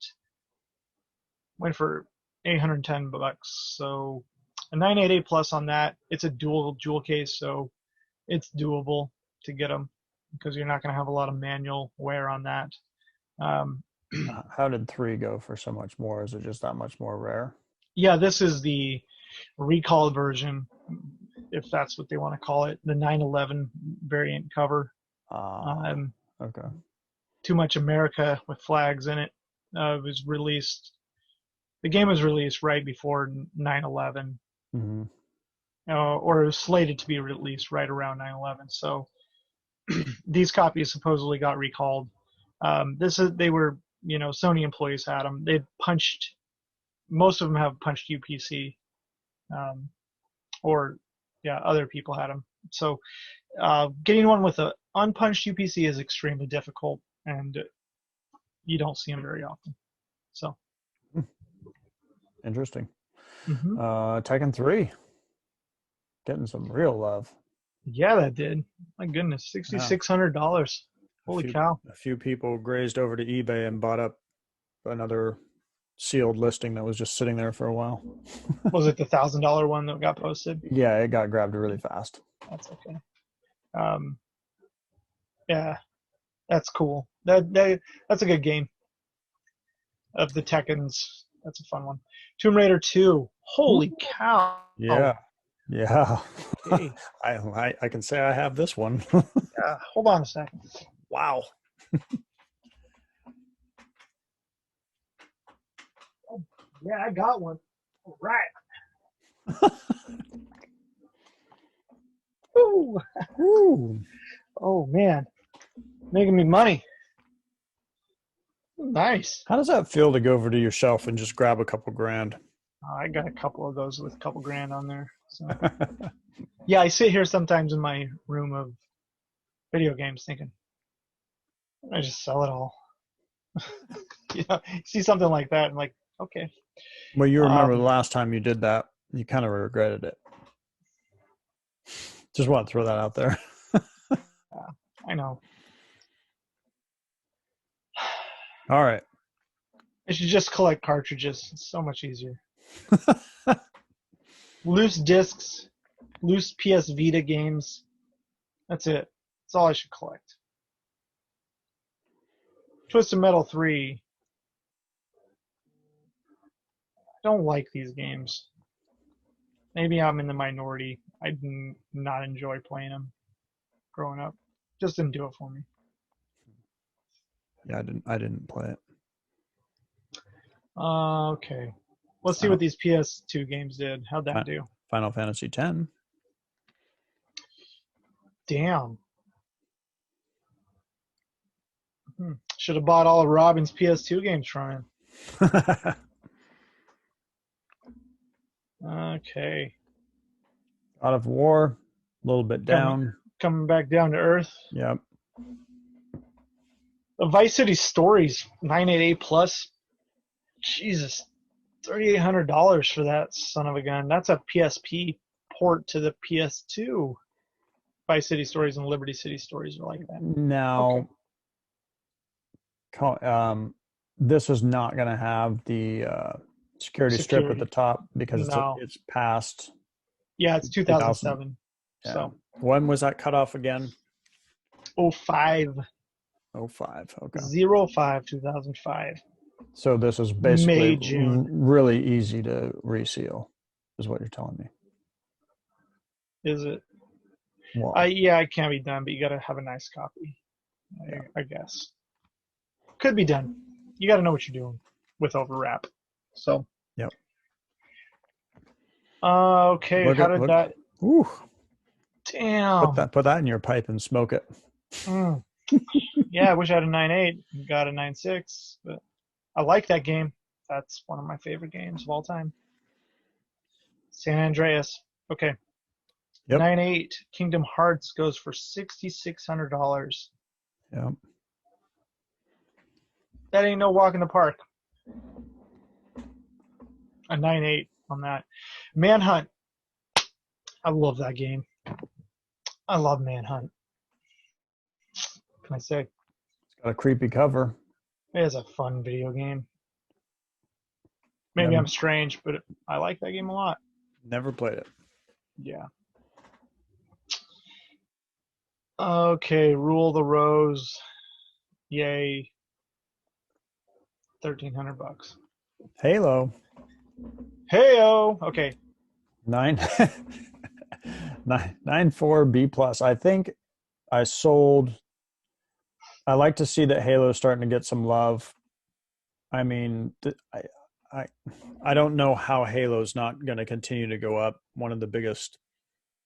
Went for $810, so a 988 plus on that. It's a dual jewel case, so it's doable to get them because you're not going to have a lot of manual wear on that. How did 3 go for so much more? Is it just that much more rare? Yeah, this is the recalled version, if that's what they want to call it, the 911 variant cover. Okay. Too Much America with flags in it. It was released. The game was released right before 9/11, or it was slated to be released right around 9/11. So these copies supposedly got recalled. They were, Sony employees had them. They'd punched. Most of them have punched UPC, other people had them. So getting one with an unpunched UPC is extremely difficult, and you don't see them very often. So interesting. Tekken 3 getting some real love. Yeah, that did. My goodness, $6,600. Holy cow! A few people grazed over to eBay and bought up another sealed listing that was just sitting there for a while. Was it the $1,000 one that got posted? Yeah, it got grabbed really fast. That's okay. Yeah, that's cool. That's a good game. Of the Tekkens, that's a fun one. Tomb Raider 2. Holy cow! Yeah. Okay. I can say I have this one. Hold on a second. Wow. Yeah, I got one. All right. Ooh. Ooh. Oh man, making me money. Nice. How does that feel to go over to your shelf and just grab a couple grand? I got a couple of those with a couple grand on there. So. Yeah, I sit here sometimes in my room of video games thinking, I just sell it all. See something like that, and like, okay. Well, you remember the last time you did that, you kind of regretted it. Just want to throw that out there. Yeah, I know. All right. I should just collect cartridges. It's so much easier. Loose discs, loose PS Vita games. That's it. That's all I should collect. Twisted Metal 3. I don't like these games. Maybe I'm in the minority. I did not enjoy playing them growing up. Just didn't do it for me. Yeah, I didn't play it. Okay. Let's see what these PS2 games did. How'd that do? Final Fantasy X. Damn. Should have bought all of Robin's PS2 games from him. Okay. God of War, a little bit down. Coming back down to earth. Yep. The Vice City Stories, 988 plus. Jesus, $3,800 for that son of a gun. That's a PSP port to the PS2. Vice City Stories and Liberty City Stories are like that. Now, this is not going to have the security strip at the top because it's past. Yeah, it's 2007. Yeah. So when was that cut off again? 05. 05. Okay. 05, 2005. So this is basically really easy to reseal, is what you're telling me. Is it? Well, It can be done, but you got to have a nice copy. I guess. Could be done. You got to know what you're doing with overwrap. So. Yep. Okay, how did that? Ooh. Damn. Put that in your pipe and smoke it. Yeah, I wish I had a 9.8 and got a 9.6, but I like that game. That's one of my favorite games of all time. San Andreas. Okay. Yep. 9.8 Kingdom Hearts goes for $6,600. Yep. That ain't no walk in the park. A 9.8 on that. Manhunt. I love that game. I love Manhunt. What can I say? It's got a creepy cover. It is a fun video game. Maybe I'm strange, but I like that game a lot. Never played it. Yeah. Okay, Rule the Rose. Yay. $1,300. Halo. Heyo. Okay. 9.4 B plus. I think I sold. I like to see that Halo's starting to get some love. I mean, I don't know how Halo's not going to continue to go up. One of the biggest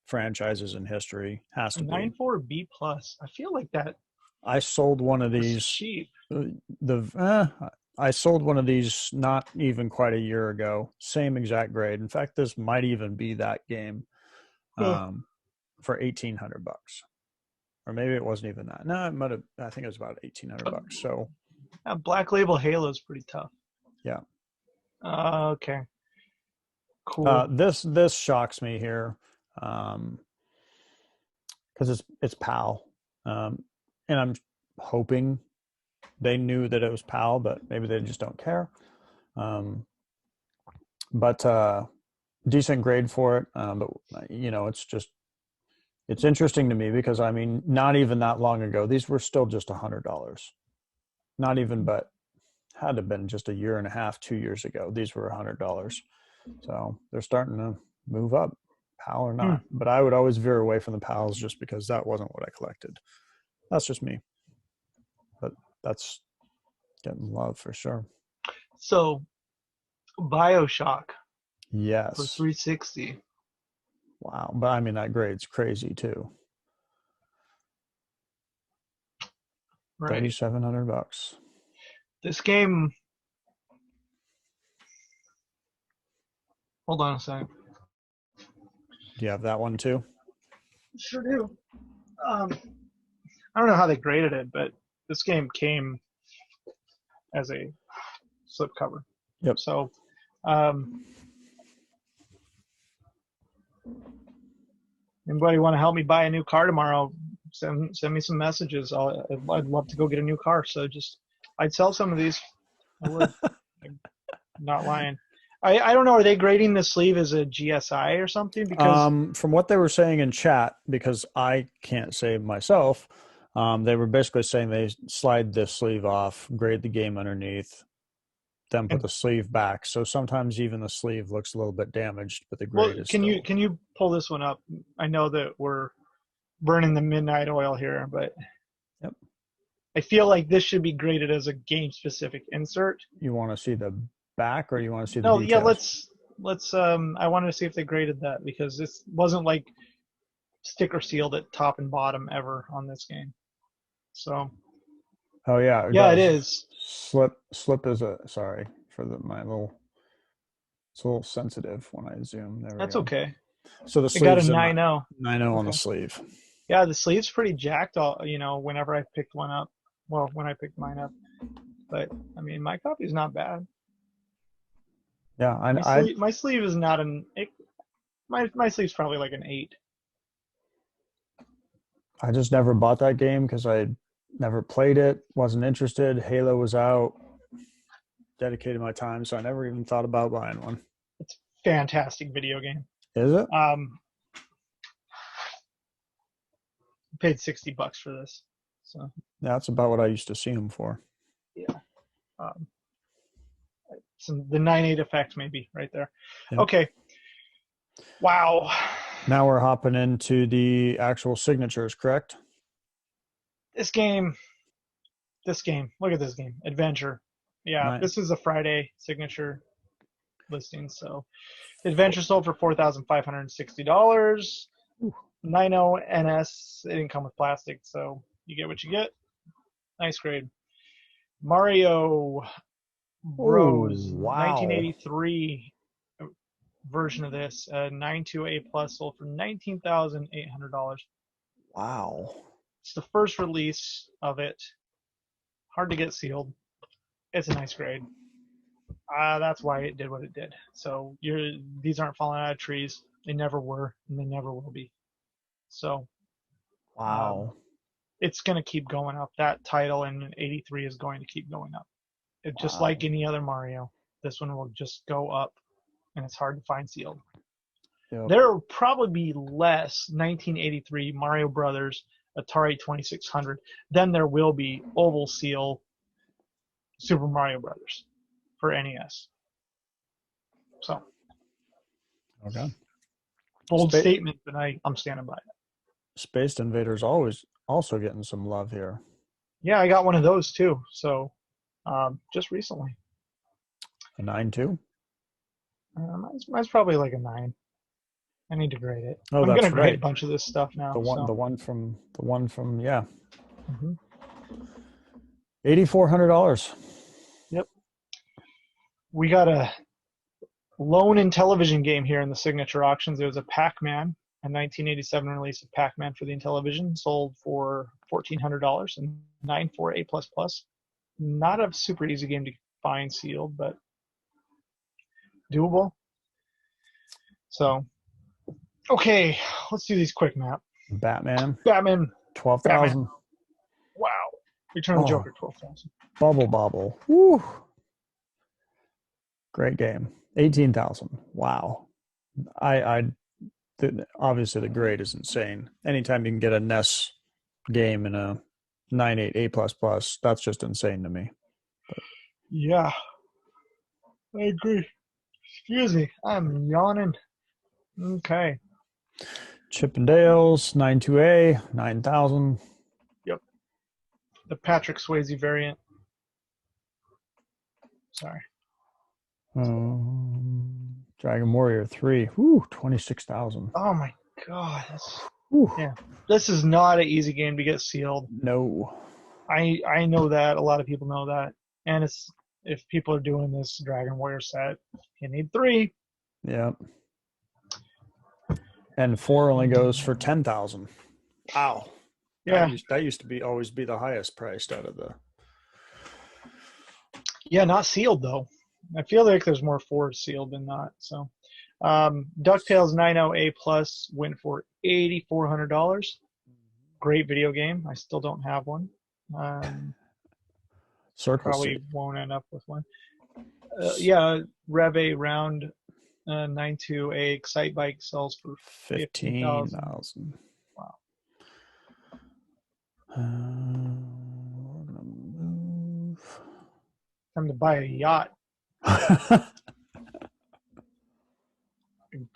franchises in history has to be. 9.4 B plus. I feel like that. I sold one of these. Cheap. I sold one of these not even quite a year ago. Same exact grade. In fact, this might even be that game for $1,800, or maybe it wasn't even that. No, it might have. I think it was about $1,800. So, Black Label Halo is pretty tough. Yeah. Okay. Cool. This shocks me here, because it's PAL, and I'm hoping they knew that it was PAL, but maybe they just don't care. But decent grade for it. But it's interesting to me because I mean, not even that long ago, these were still just $100. Not even, but had to have been just a year and a half, 2 years ago. These were $100. So they're starting to move up, PAL or not. But I would always veer away from the PALs just because that wasn't what I collected. That's just me. But that's getting love for sure. So, Bioshock. Yes. For 360. Wow. But I mean, that grade's crazy too. Right. $3,700. This game. Hold on a second. Do you have that one too? Sure do. I don't know how they graded it, but this game came as a slipcover. Yep. So, anybody want to help me buy a new car tomorrow? Send me some messages. I'd love to go get a new car. So I'd sell some of these. I would. I'm not lying. I don't know. Are they grading the sleeve as a GSI or something? Because from what they were saying in chat, because I can't say myself, they were basically saying they slide the sleeve off, grade the game underneath, then put the sleeve back. So sometimes even the sleeve looks a little bit damaged, but the grade is. Can you pull this one up? I know that we're burning the midnight oil here, but yep. I feel like this should be graded as a game specific insert. You want to see the back, or you want to see the details? Yeah, let's I wanted to see if they graded that, because this wasn't like sticker sealed at top and bottom ever on this game. So oh yeah, it is. Slip is sorry for my little. It's a little sensitive when I zoom. That's okay. So the sleeve got a 9.0. 9.0 on the sleeve. Yeah, the sleeve's pretty jacked. Whenever I picked one up, well, when I picked mine up, but I mean, my copy's not bad. Yeah, my sleeve is not my sleeve's probably like an 8. I just never bought that game because I never played it, wasn't interested. Halo was out, dedicated my time, so I never even thought about buying one. It's a fantastic video game. Is it? Paid $60 for this. So yeah, that's about what I used to see them for. Yeah. The 9.8 effect maybe right there. Yep. Okay. Wow. Now we're hopping into the actual signatures, correct? This game, This game. Look at this game. Adventure. Yeah, Nice. this is a Friday signature listing. So Adventure sold for $4,560. 90 NS. It didn't come with plastic, so you get what you get. Nice grade. Mario Bros. Wow. 1983 version of this. 92A plus sold for $19,800. Wow. It's the first release of it. Hard to get sealed. It's a nice grade. That's why it did what it did. So these aren't falling out of trees. They never were, and they never will be. So Wow. it's going to keep going up. That title in 83 is going to keep going up. Just like any other Mario, this one will just go up, and it's hard to find sealed. Yep. There will probably be less 1983 Mario Brothers Atari 2600 than there will be Oval Seal Super Mario Brothers for NES. So, Okay. bold statement, but I'm standing by it. Space Invaders also getting some love here. Yeah, I got one of those too. So, just recently. A 9.2? Mine's probably like a 9. I need to grade it. Oh, I'm that's gonna grade right. a bunch of this stuff now. The one from yeah. Mm-hmm. $8,400. Yep. We got a loan and television game here in the signature auctions. It was a Pac-Man, a 1987 release of Pac-Man for the Intellivision, sold for $1,400 and 9.4A++. Not a super easy game to find sealed, but doable. So, okay, let's do these quick, Matt. Batman. 12,000. 12,000. Wow. Return of the Joker, 12,000. Bubble Bobble. Woo. Great game. 18,000. Wow. Obviously the grade is insane. Anytime you can get a NES game in a 9.8A++, that's just insane to me. But. Yeah. I agree. Excuse me. I'm yawning. Okay. Chippendales, 9.2A, 9,000. Yep. The Patrick Swayze variant. Sorry. Dragon Warrior 3. Woo, 26,000. Oh my god. Yeah. This is not an easy game to get sealed. No. I know that. A lot of people know that. And if people are doing this Dragon Warrior set, you need 3. Yep. And 4 only goes for 10,000. Wow. Yeah. That used to always be the highest priced out of the. Yeah, not sealed though. I feel like there's more 4 sealed than not. So, DuckTales 90A Plus went for $8,400. Great video game. I still don't have one. Probably won't end up with one. Yeah, Rev A Round 92A Excite Bike sells for 15,000. Wow. Time to buy a yacht.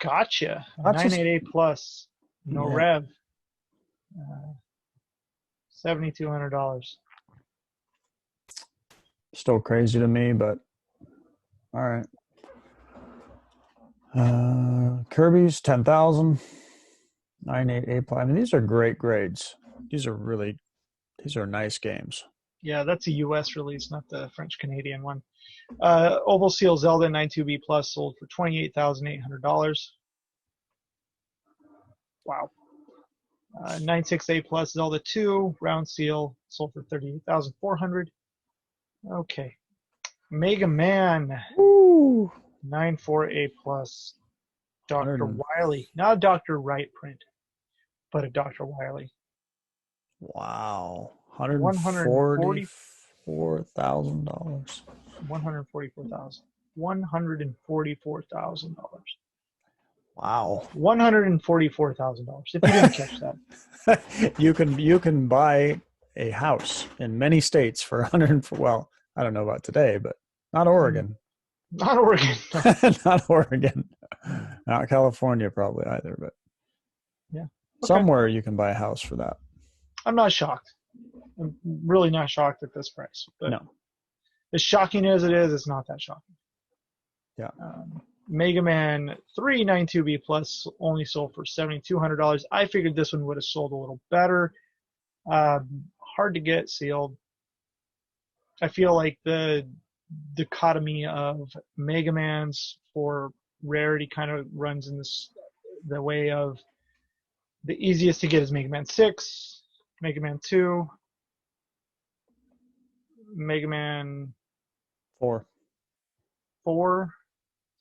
Gotcha. 988 plus. No rev. $7,200. Still crazy to me, but all right. Kirby's 10,000. 988 plus. I mean, these are great grades. These are nice games. Yeah, that's a U.S. release, not the French-Canadian one. Oval Seal Zelda 92B Plus sold for $28,800. Wow. 96A Plus Zelda 2 Round Seal sold for $38,400. Okay. Mega Man. Woo. 94A Plus Dr. Wily. Not a Dr. Wright print, but a Dr. Wily. Wow. $144,000. $144,000. $144,000. Wow. $144,000. If you didn't catch that. you can buy a house in many states for 100. Well, I don't know about today, but not Oregon. Not Oregon. Not Oregon. Not California probably either, but yeah. Okay. Somewhere you can buy a house for that. I'm not shocked. I'm really not shocked at this price. But No. as shocking as it is, it's not that shocking. Yeah. Mega Man 3 92B Plus only sold for $7,200. I figured this one would have sold a little better. Hard to get sealed. I feel like the dichotomy of Mega Mans for rarity kind of runs in the way of the easiest to get is Mega Man 6, Mega Man 2, Mega Man 4,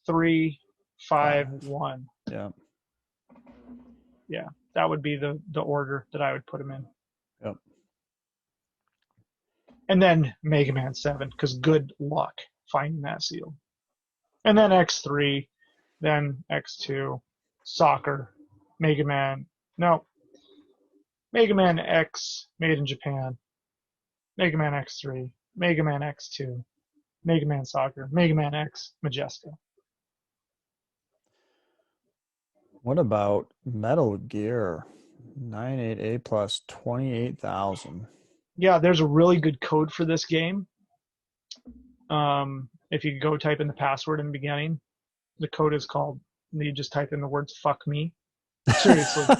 3, 5, 5. 1. Yeah. Yeah, that would be the order that I would put them in. Yep. And then Mega Man 7, because good luck finding that seal. And then X3, then X2, Soccer, Mega Man X, made in Japan, Mega Man X3, Mega Man X2, Mega Man Soccer, Mega Man X, Majesco. What about Metal Gear 98A plus 28,000? Yeah, there's a really good code for this game. If you go type in the password in the beginning, the code is called, you just type in the words "fuck me." Seriously.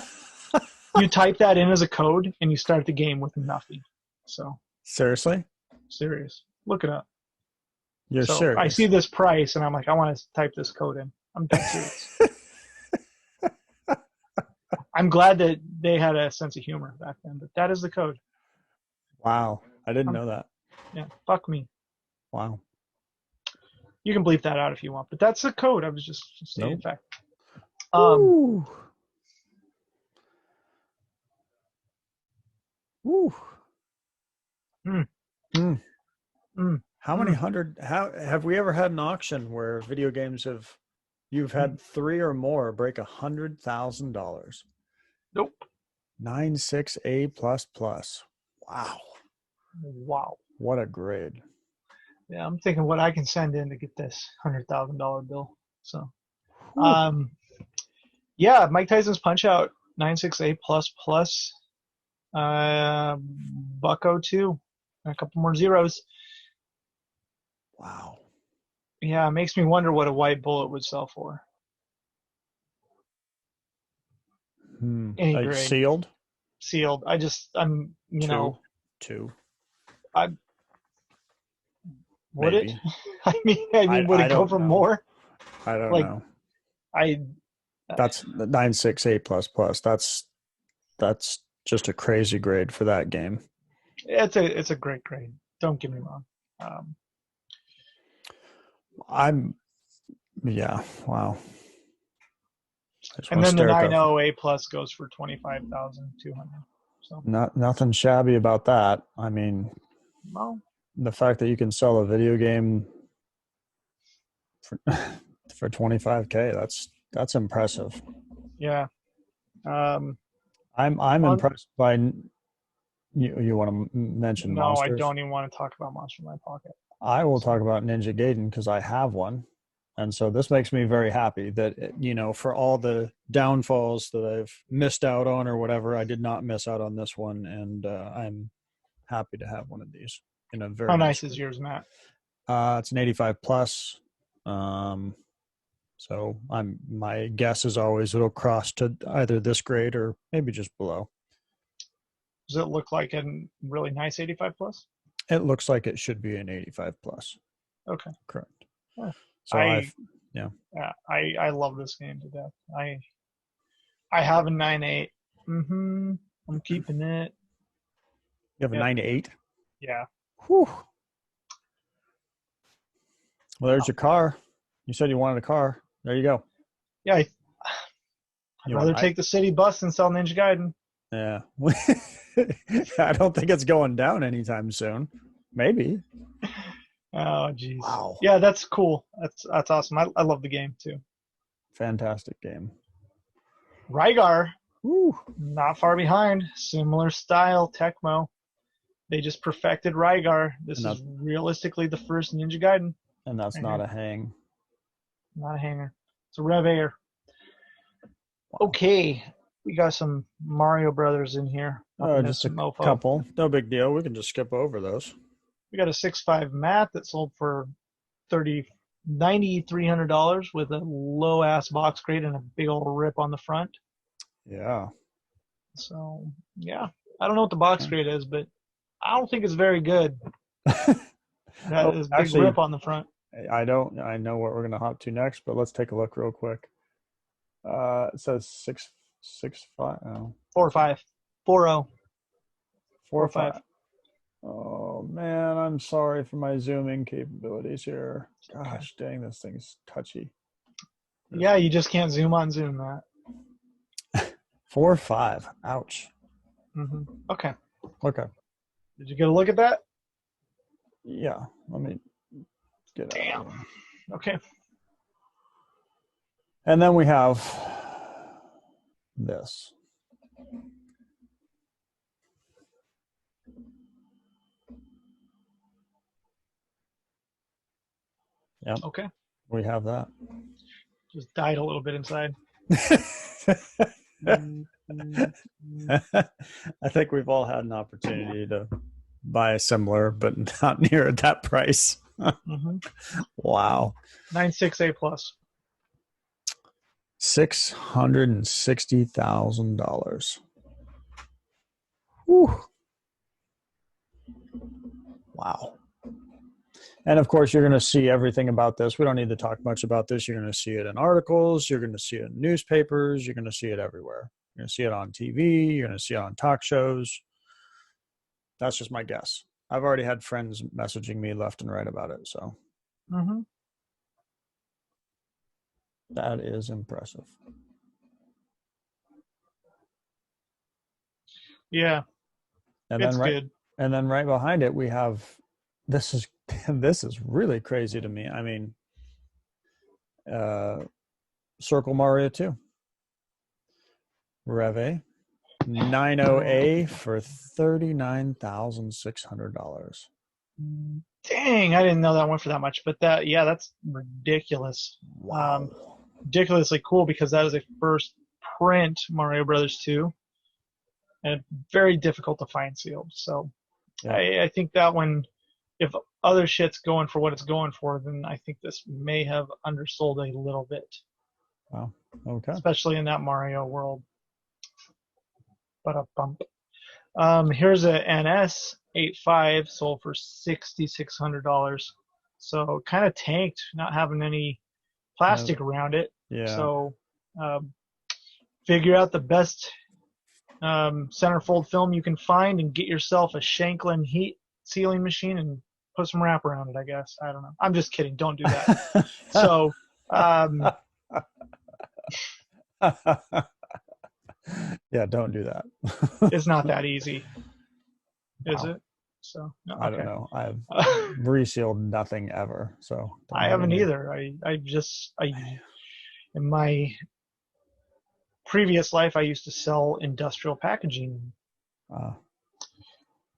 You type that in as a code and you start the game with nothing. So Seriously? serious. Look it up. You're so serious? I see this price and I'm like, I want to type this code in. I'm dead serious. I'm glad that they had a sense of humor back then, but that is the code. Wow. I didn't know that. Yeah, fuck me. Wow. You can bleep that out if you want, but that's the code. I was just stating fact. Ooh. Ooh. How many hundred? How have we ever had an auction where video games you've had 3 or more break $100,000? Nope. 96A plus plus. Wow. Wow. What a grade. Yeah, I'm thinking what I can send in to get this $100,000 bill. So, yeah, Mike Tyson's Punch Out 96A plus plus, $102, and a couple more zeros. Wow. Yeah, it makes me wonder what a white bullet would sell for. Any Like grade. sealed? Sealed. I'm, you know. Two. Would Maybe. it? I mean, would it go for more? I don't know. That's 96A plus plus. That's just a crazy grade for that game. It's a great grade. Don't get me wrong. Wow. And then the 90A plus goes for 25,200. So nothing shabby about that. I mean, well, the fact that you can sell a video game for $25K, that's impressive. Yeah. I'm impressed by you want to mention monsters? No, I don't even want to talk about Monster in My Pocket. I will talk about Ninja Gaiden because I have one. And so this makes me very happy that, for all the downfalls that I've missed out on or whatever, I did not miss out on this one. And I'm happy to have one of these in a very How nice is yours, Matt? It's an 85 plus. So my guess is always it'll cross to either this grade or maybe just below. Does it look like a really nice 85 plus? It looks like it should be an 85 plus. Okay. Correct. Yeah. So I love this game to death. I have a 9.8. I'm keeping it. You have a 9.8? Yeah. Whew. Well, there's your car. You said you wanted a car. There you go. Yeah. I'd rather take the city bus than sell Ninja Gaiden. Yeah. I don't think it's going down anytime soon. Maybe. Oh, geez. Wow. Yeah, that's cool. That's awesome. I love the game, too. Fantastic game. Rygar. Woo. Not far behind. Similar style, Tecmo. They just perfected Rygar. This is realistically the first Ninja Gaiden. And that's not a hang. Not a hanger. It's a Rev Air. Wow. Okay. We got some Mario Brothers in here. Just Happiness a mofo. couple. No big deal. We can just skip over those. We got a 6.5 mat that sold for $300 with a low ass box crate and a big old rip on the front. Yeah. So yeah, I don't know what the box Okay. crate is, but I don't think it's very good. That Oh, is big actually, rip on the front. I don't. I know what we're gonna hop to next, but let's take a look real quick. It says 665. Oh, 4.5, 4.0, 4.5. 4.5. Oh man, I'm sorry for my zooming capabilities here. Okay. Gosh dang, this thing's touchy. Yeah, you just can't zoom on zoom that. 4.5. Ouch. Okay. Okay. Did you get a look at that? Yeah. Let me get out of here. Okay. And then we have this. Yep. Okay. We have that. Just died a little bit inside. I think we've all had an opportunity to buy a similar, but not near at that price. Wow. 9.6 A+. $660,000. Whew. Wow. And of course, you're going to see everything about this. We don't need to talk much about this. You're going to see it in articles. You're going to see it in newspapers. You're going to see it everywhere. You're going to see it on TV. You're going to see it on talk shows. That's just my guess. I've already had friends messaging me left and right about it. So that is impressive. Yeah. And it's then right, good. and then right behind it, we have this is really crazy to me. I mean, Circle Mario 2. Reve 90A for $39,600. Dang, I didn't know that went for that much. But that's ridiculous. Wow. Ridiculously cool because that is a first print Mario Brothers 2, and very difficult to find sealed. So I think that one, if other shit's going for what it's going for, then I think this may have undersold a little bit. Wow. Okay. Especially in that Mario world. Here's a NS 8.5 sold for $6,600. So kind of tanked, not having any plastic around it. Yeah. So figure out the best centerfold film you can find and get yourself a Shanklin heat sealing machine and put some wrap around it, I guess. I don't know. I'm just kidding. Don't do that. So yeah, don't do that. It's not that easy, is it? So no, okay. I don't know. I've resealed nothing ever, so I haven't either. I in my previous life I used to sell industrial packaging.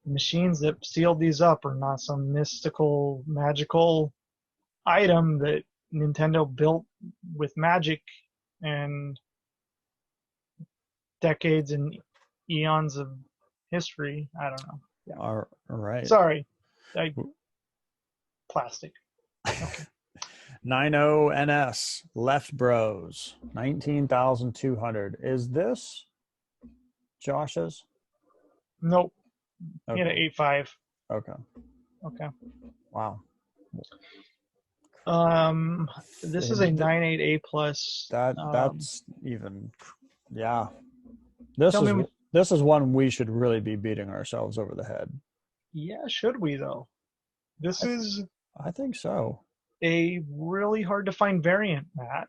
Machines that sealed these up are not some mystical, magical item that Nintendo built with magic and decades and eons of history. I don't know. Yeah. All right. Sorry. Plastic. Okay. 90NS Left Bros 19,200. Is this Josh's? Nope. Okay. He had an 8.5. Okay. Wow. This is a 9.8 A+. That's even, yeah. This is one we should really be beating ourselves over the head. Yeah, should we though? I think so. A really hard to find variant, Matt.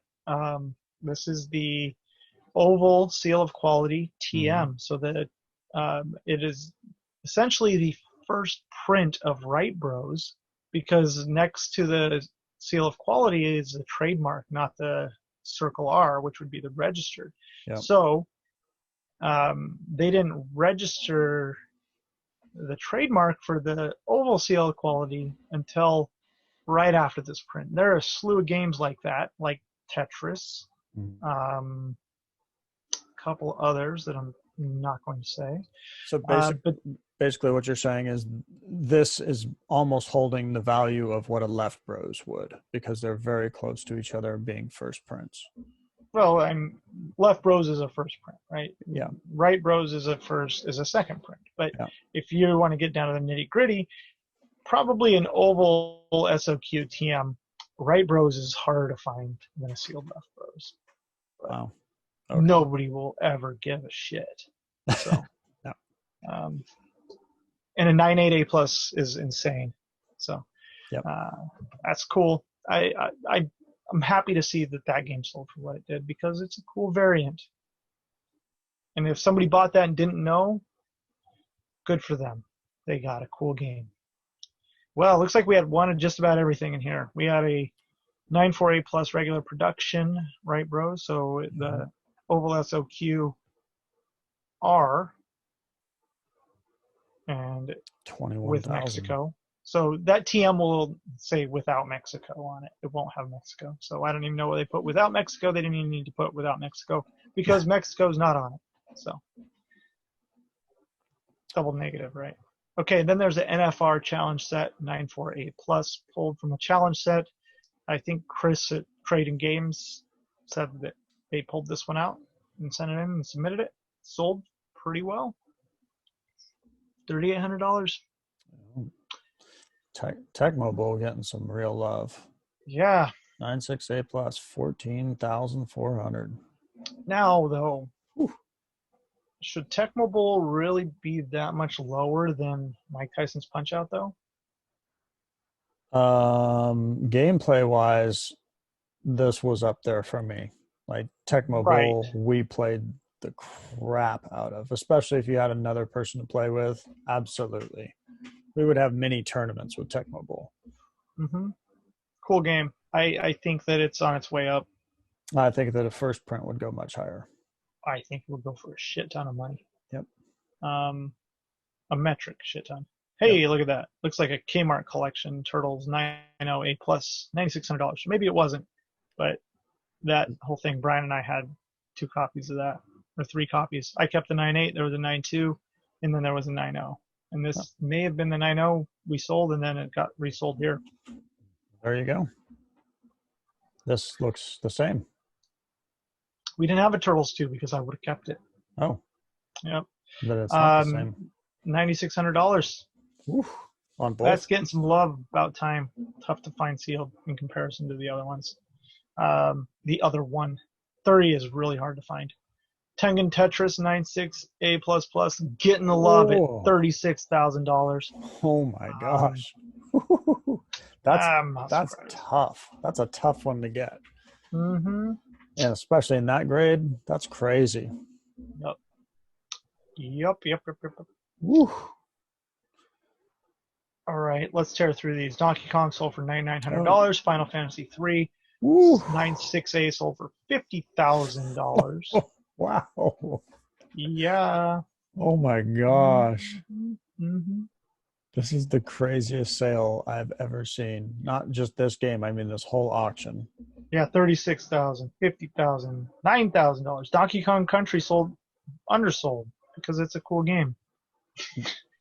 This is the oval seal of quality TM, so that it is essentially the first print of Wright Bros, because next to the seal of quality is the trademark, not the circle R, which would be the registered. Yep. So they didn't register the trademark for the oval seal of quality until right after this print. There are a slew of games like that, like Tetris, a couple others that I'm Not going to say. So But basically what you're saying is this is almost holding the value of what a Left Bros would, because they're very close to each other being first prints. well, Left Bros is a first print, right? Yeah. Right Bros is a second print. But Yeah. if you want to get down to the nitty gritty, probably an oval SOQ TM. Right Bros is harder to find than a sealed Left Bros. But Wow. Okay. nobody will ever give a shit. So, No. And a 9.8 A+ is insane. So, Yep. That's cool. I'm happy to see that game sold for what it did, because it's a cool variant. And if somebody bought that and didn't know, good for them. They got a cool game. Well, it looks like we had one of just about everything in here. We had a 9.4 A+ regular production, right, bro? So the Oval SOQ R and 21,000 with Mexico. So that TM will say without Mexico on it. It won't have Mexico. So I don't even know what they put without Mexico. They didn't even need to put without Mexico because Mexico's not on it. So double negative, right? Okay, then there's the NFR challenge set 9.4 A+ pulled from a challenge set. I think Chris at Trading Games said that they pulled this one out and sent it in and submitted it. Sold pretty well. $3,800. Tech Mobile getting some real love. Yeah. 9.6 A+, 14,400. Now though, should Tech Mobile really be that much lower than Mike Tyson's Punch Out though? Gameplay wise, this was up there for me. Like Tech Mobile, Right. we played the crap out of, especially if you had another person to play with. Absolutely. We would have mini tournaments with Tech Mobile. Mm-hmm. Cool game. I think that it's on its way up. I think that a first print would go much higher. I think it would go for a shit ton of money. Yep. A metric shit ton. Hey, Yep. Look at that. Looks like a Kmart collection. Turtles 9.0 A+, $9,600. Maybe it wasn't, but that whole thing, Brian and I had 2 copies of that, or 3 copies. I kept the 9.8, there was a 9.2, and then there was a 9.0. And this may have been the 9.0 we sold, and then it got resold here. There you go. This looks the same. We didn't have a Turtles 2 because I would have kept it. Oh. Yep. But it's not the same. $9,600. On both? That's getting some love about time. Tough to find sealed in comparison to the other ones. The other one. 30 is really hard to find. Tengen Tetris 9.6 A++, getting the love at $36,000. Oh my gosh. That's tough. That's a tough one to get. Mm-hmm. And especially in that grade, that's crazy. Yep. Woo. All right, let's tear through these. Donkey Kong sold for $9,900. Oh. Final Fantasy 3 9.6 A sold for $50,000. Wow. Yeah. Oh my gosh. Mm-hmm. This is the craziest sale I've ever seen. Not just this game, I mean this whole auction. Yeah, $36,000, $50,000, $9,000. Donkey Kong Country sold undersold because it's a cool game.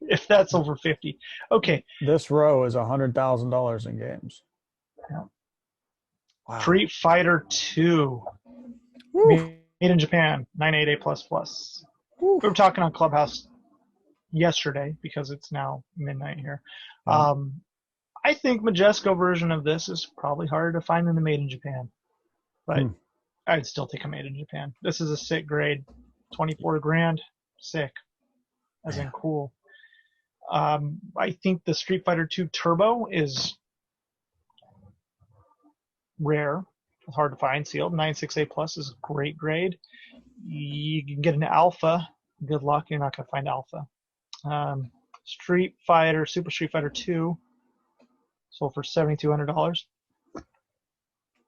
If that's over 50. Okay. This row is $100,000 in games. Yeah. Wow. Street Fighter 2. Made in Japan, 9.8 A++. We were talking on Clubhouse yesterday because it's now midnight here. I think Majesco version of this is probably harder to find than the Made in Japan, but I'd still take a Made in Japan. This is a sick grade, 24 grand, sick, as in cool. I think the Street Fighter 2 Turbo is rare, hard to find, sealed. 9.6 A+ is a great grade. You can get an Alpha. Good luck, you're not going to find Alpha. Street Fighter, Super Street Fighter 2, sold for $7,200.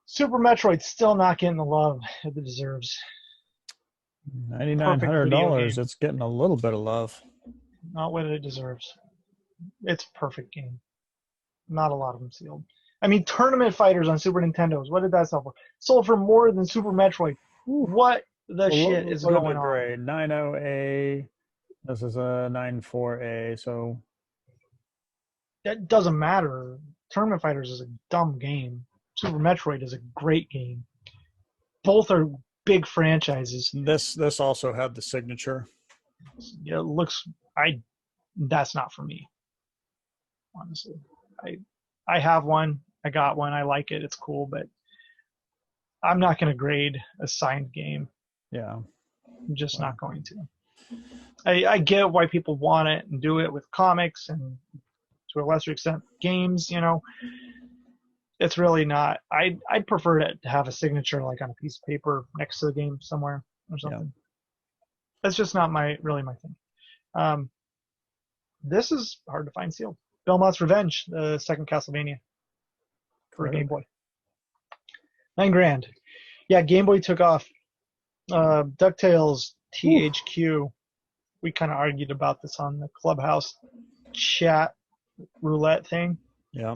Super Metroid still not getting the love it deserves. $9,900. It's getting a little bit of love. Not what it deserves. It's a perfect game. Not a lot of them sealed. I mean, Tournament Fighters on Super Nintendos. What did that sell for? Sold for more than Super Metroid. What The shit is Look at the going on. grade. 90A. This is a 94A. So That doesn't matter. Tournament Fighters is a dumb game. Super Metroid is a great game. Both are big franchises. this also had the signature. It looks that's not for me, honestly. I I have one. I got one. I like it. It's cool, but I'm not going to grade a signed game. Yeah. I'm just not going to. I get why people want it and do it with comics and to a lesser extent games. It's really not. I'd prefer to have a signature like on a piece of paper next to the game somewhere or something. Yeah. That's just not my thing. This is hard to find sealed. Belmont's Revenge, the second Castlevania for Game Boy. $9,000. Yeah, Game Boy took off. DuckTales THQ. We kind of argued about this on the Clubhouse chat roulette thing. Yeah.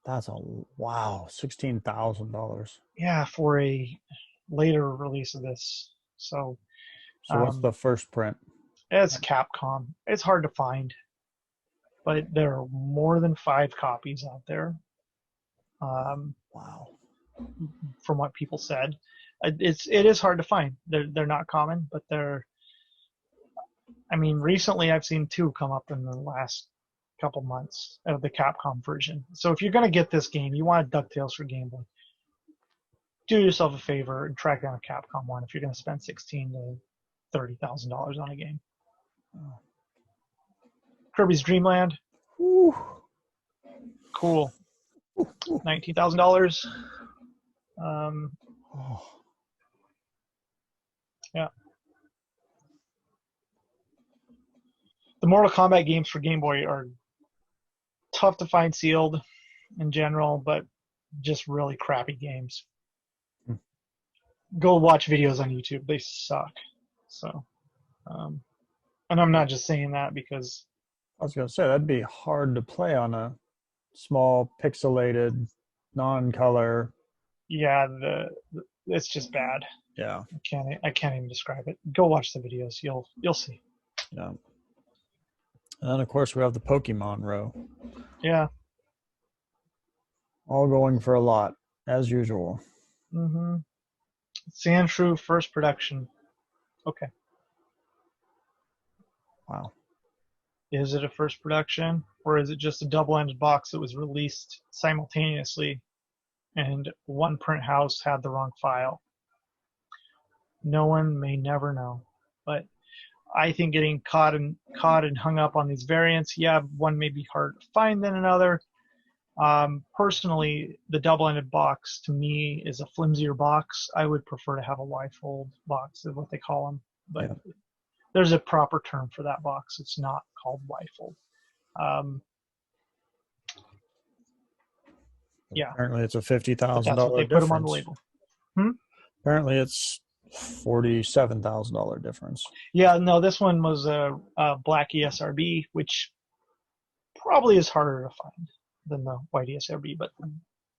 That's $16,000. Yeah, for a later release of this. So what's the first print? It's Capcom. It's hard to find, but there are more than 5 copies out there. Wow. From what people said, it is hard to find. They're not common, but they're. I mean, recently I've seen 2 come up in the last couple months of the Capcom version. So if you're gonna get this game, you want DuckTales for Game Boy. Do yourself a favor and track down a Capcom one if you're gonna spend $16,000 to $30,000 on a game. Oh. Kirby's Dream Land. Ooh. Cool. $19,000. Yeah. The Mortal Kombat games for Game Boy are tough to find sealed in general, but just really crappy games. Go watch videos on YouTube. They suck. So, and I'm not just saying that because I was going to say that'd be hard to play on a small pixelated non-color. Yeah, it's just bad. Yeah. I can't even describe it. Go watch the videos. You'll see. Yeah. And then of course we have the Pokemon row. Yeah. All going for a lot as usual. Mm-hmm. Sandshrew first production. Okay. Wow. Is it a first production, or is it just a double-ended box that was released simultaneously and one print house had the wrong file? No one may never know. But I think getting caught and hung up on these variants, yeah, one may be harder to find than another. Personally, the double-ended box to me is a flimsier box. I would prefer to have a Y-fold box, is what they call them. But there's a proper term for that box. It's not called Y-fold. Yeah. Apparently, it's a $50,000 difference. That's what they put them on the label. Apparently, it's $47,000 difference. Yeah, no, this one was a black ESRB, which probably is harder to find than the white ESRB,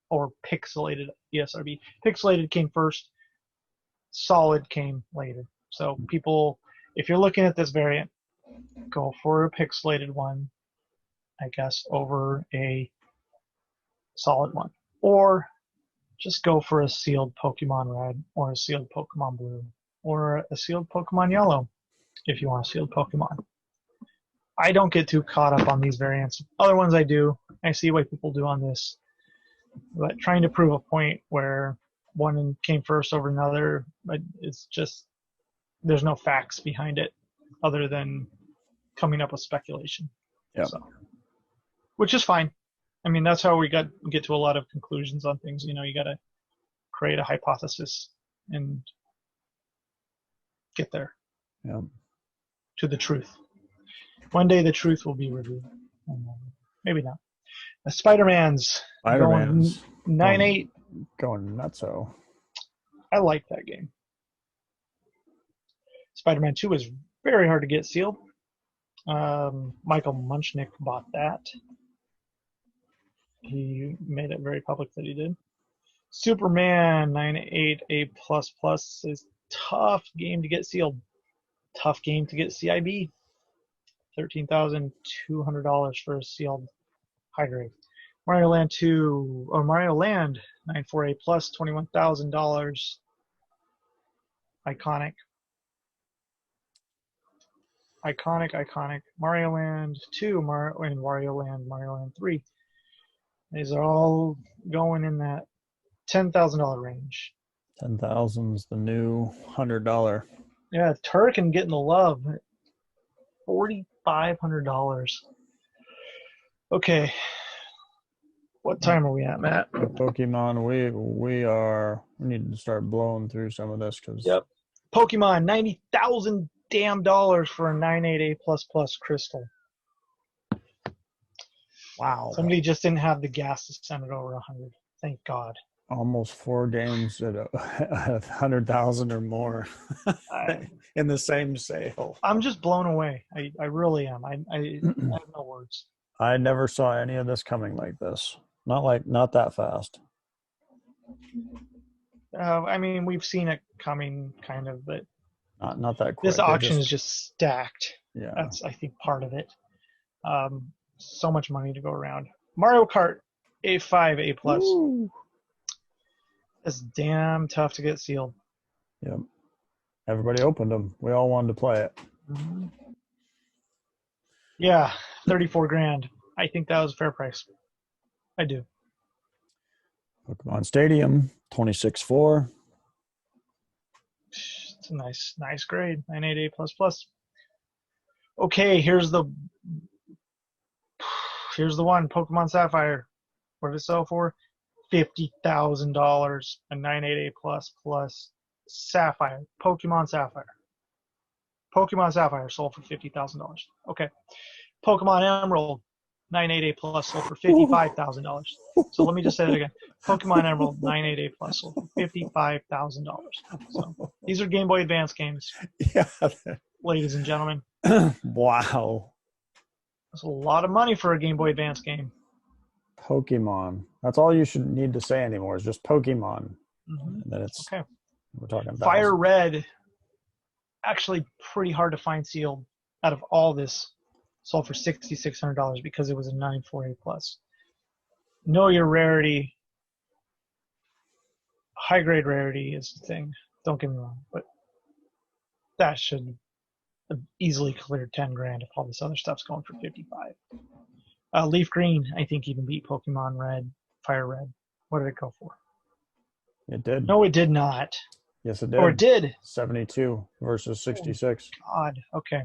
or pixelated ESRB. Pixelated came first, solid came later. So people, if you're looking at this variant, go for a pixelated one, I guess, over a solid one. Or just go for a sealed Pokemon Red or a sealed Pokemon Blue or a sealed Pokemon Yellow if you want a sealed Pokemon. I don't get too caught up on these variants. Other ones I do. I see what people do on this. But trying to prove a point where one came first over another, it's just, there's no facts behind it other than coming up with speculation. Yeah. So, which is fine. I mean, that's how we get to a lot of conclusions on things. You got to create a hypothesis and get there to the truth. One day the truth will be revealed. Maybe not. Spider-Man's going 9.8. Going nutso. I like that game. Spider-Man 2 is very hard to get sealed. Michael Munchnick bought that. He made it very public that he did. Superman 98A++ is tough game to get sealed. Tough game to get CIB. $13,200 for a sealed high grade. Mario Land 2 or Mario Land 94A+, $21,000. Iconic. Mario Land 2 and Mario Land 3. These are all going in that $10,000 range. 10,000 is the new $100. Yeah, Turrican getting the love. $4,500. Okay. What time are we at, Matt? Pokemon, we need to start blowing through some of this because. Yep. Pokemon, $90,000 damn dollars for a 98A++ crystal. Wow. Somebody just didn't have the gas to send it over 100. Thank God. Almost 4 games at 100,000 or more in the same sale. I'm just blown away. I really am. I have no words. I never saw any of this coming like this. Not that fast. I mean, we've seen it coming, kind of, but not that quick. This auction is just stacked. Yeah, that's I think part of it. So much money to go around. Mario Kart A5 A+. Woo. It's damn tough to get sealed. Yep. Everybody opened them. We all wanted to play it. Mm-hmm. Yeah, 34 grand. I think that was a fair price. I do. Pokemon Stadium, 26.4. It's a nice grade. 98A++. Okay, here's the one. Pokemon Sapphire. What did it sell for? $50,000. A 98A++ Sapphire. Pokemon Sapphire. Pokemon Sapphire sold for $50,000. Okay. Pokemon Emerald, 98A+ sold for $55,000. So let me just say that again. Pokemon Emerald, 98A+ sold for $55,000. So these are Game Boy Advance games. Yeah. Ladies and gentlemen. Wow. That's a lot of money for a Game Boy Advance game. Pokemon. That's all you should need to say anymore is just Pokemon. Mm-hmm. And then it's okay. We're talking about Fire Red, actually pretty hard to find sealed out of all this. Sold for $6,600 because it was a 94A+. Know your rarity. High grade rarity is the thing. Don't get me wrong, but that should have easily cleared 10 grand if all this other stuff's going for 55. Leaf Green, I think, even beat Pokemon Red, Fire Red. What did it go for? It did. No, it did not. Yes, it did. Or it did. 72 versus 66. Oh, God. Okay.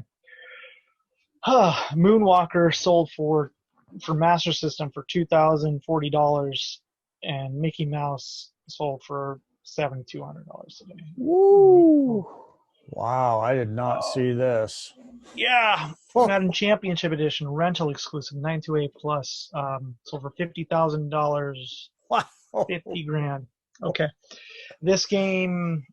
Moonwalker sold for Master System for $2,040, and Mickey Mouse sold for $7,200 today. Woo! Wow, I did not see this. Yeah, Madden Championship Edition rental exclusive 92A+, sold for $50,000. Wow, 50 grand. Okay, this game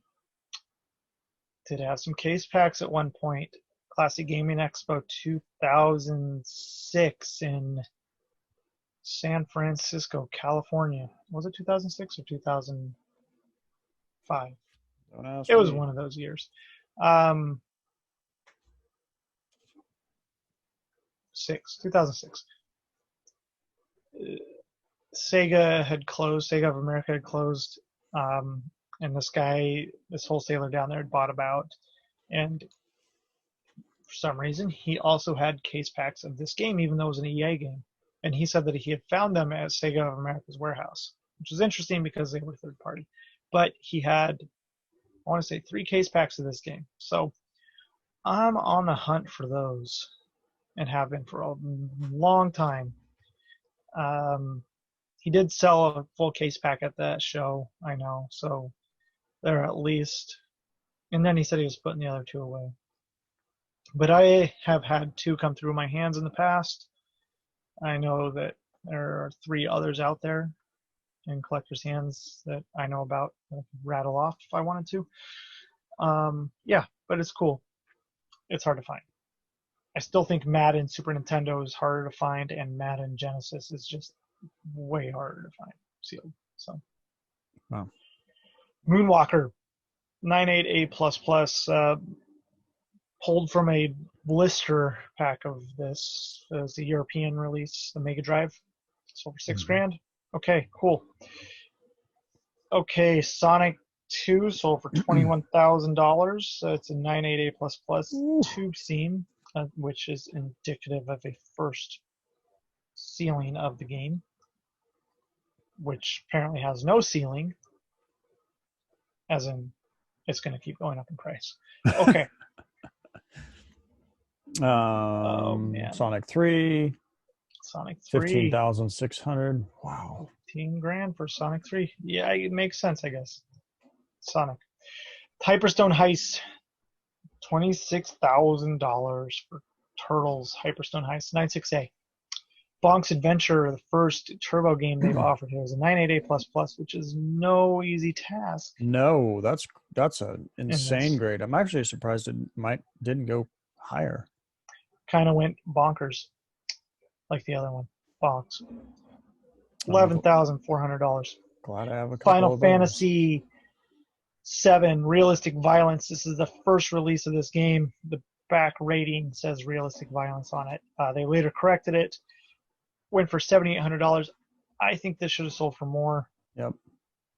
did have some case packs at one point. Classic Gaming Expo 2006 in San Francisco, California. Was it 2006 or 2005? Don't ask It was me. one of those years. 2006. Sega had closed. Sega of America had closed. And this wholesaler down there had bought about. And for some reason, he also had case packs of this game, even though it was an EA game. And he said that he had found them at Sega of America's warehouse, which is interesting because they were third party. But he had, I want to say, 3 case packs of this game. So I'm on the hunt for those and have been for a long time. He did sell a full case pack at that show, I know. So they're at least. And then he said he was putting the other 2 away. But I have had 2 come through my hands in the past. I know that there are 3 others out there in collectors' hands that I know about that I could rattle off if I wanted to. Yeah, but it's cool. It's hard to find. I still think Madden Super Nintendo is harder to find, and Madden Genesis is just way harder to find sealed. So Wow. Moonwalker, 98A++, pulled from a blister pack of this. It was the European release, the Mega Drive. Sold for $6,000. Okay, cool. Okay, Sonic 2 sold for $21,000. It's a 98A++ tube scene, which is indicative of a first ceiling of the game, which apparently has no ceiling, as in it's going to keep going up in price. Okay. Oh, man. Sonic 3. Sonic 3. 15,600. Wow. $15,000 for Sonic 3. Yeah, it makes sense, I guess. Sonic. Hyperstone Heist. $26,000 for Turtles. Hyperstone Heist. 96A. Bonk's Adventure, the first turbo game they've offered here, is a 98A++, which is no easy task. No, that's an insane grade. I'm actually surprised it didn't go higher. Kind of went bonkers, like the other one. Bonks. $11,400. Glad I have a couple Final of those. Fantasy VII, Realistic Violence. This is the first release of this game. The back rating says realistic violence on it. They later corrected it. Went for $7,800. I think this should have sold for more. Yep.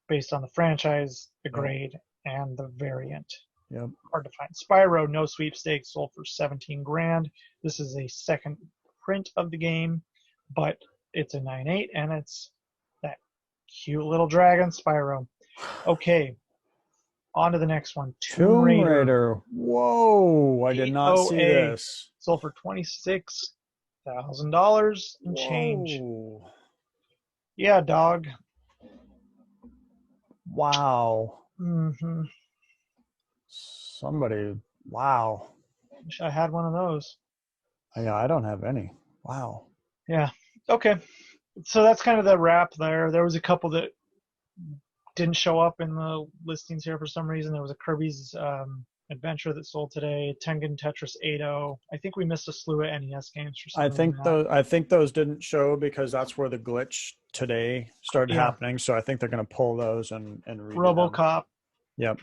Based on the franchise, the grade, and the variant. Yep. Hard to find. Spyro, no sweepstakes, sold for $17,000. This is a second print of the game, but it's a 9.8, and it's that cute little dragon, Spyro. Okay. On to the next one. Tomb Raider. Whoa, I did not see this. Sold for $26,000 and change. Yeah, dog. Wow. Mm-hmm. Somebody, wow. Wish I had one of those. Yeah, I don't have any. Wow. Yeah. Okay. So that's kind of the wrap there. There was a couple that didn't show up in the listings here for some reason. There was a Kirby's Adventure that sold today. Tengen Tetris 8.0. I think we missed a slew of NES games for some reason. I think those didn't show because that's where the glitch today started happening. So I think they're going to pull those and read RoboCop. Yep.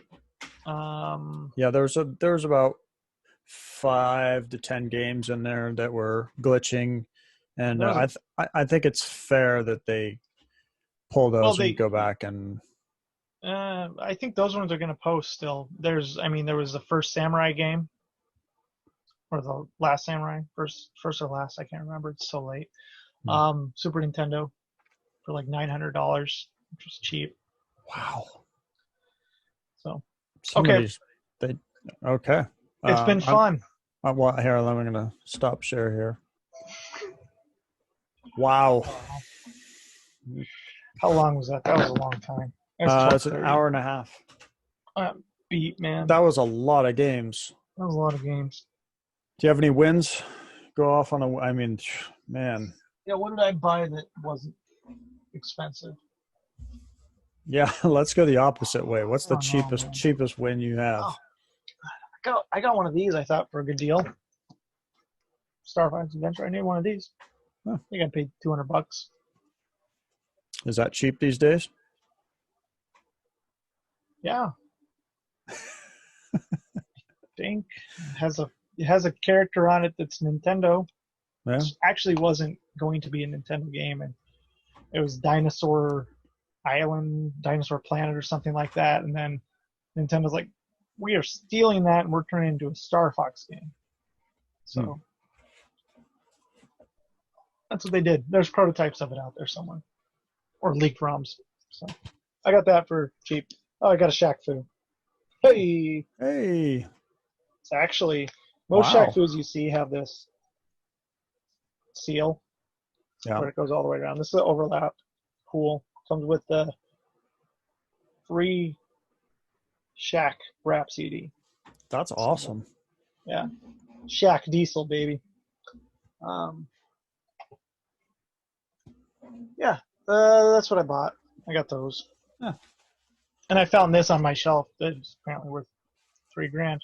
Yeah, there's about 5 to 10 games in there that were glitching, and I think it's fair that they pull those and go back and. I think those ones are going to post still. There was the first Samurai game, or the last Samurai, first or last, I can't remember. It's so late. Super Nintendo for like $900, which was cheap. Wow. So. Okay. It's been fun. Here, I'm going to stop share here. Wow. How long was that? That was a long time. It's an hour and a half. Beat, man. That was a lot of games. That was a lot of games. Do you have any wins? Go off on man. Yeah, what did I buy that wasn't expensive? Yeah, let's go the opposite way. What's the cheapest win you have? Oh, I got one of these, I thought, for a good deal. Star Fox Adventure. I need one of these. Huh. I think I paid $200. Is that cheap these days? Yeah. I think it has a character on it that's Nintendo. Yeah. Which actually wasn't going to be a Nintendo game, and it was Dinosaur Island, Dinosaur Planet, or something like that. And then Nintendo's like, we are stealing that and we're turning it into a Star Fox game. So that's what they did. There's prototypes of it out there somewhere, or leaked ROMs. So I got that for cheap. Oh, I got a Shaq Fu. Hey. It's actually most Shaq Fus you see have this seal where it goes all the way around. This is an overlap. Cool. Comes with the free Shaq rap CD. That's awesome. Yeah. Shaq Diesel, baby. Yeah, that's what I bought. I got those. Yeah. And I found this on my shelf that is apparently worth $3,000.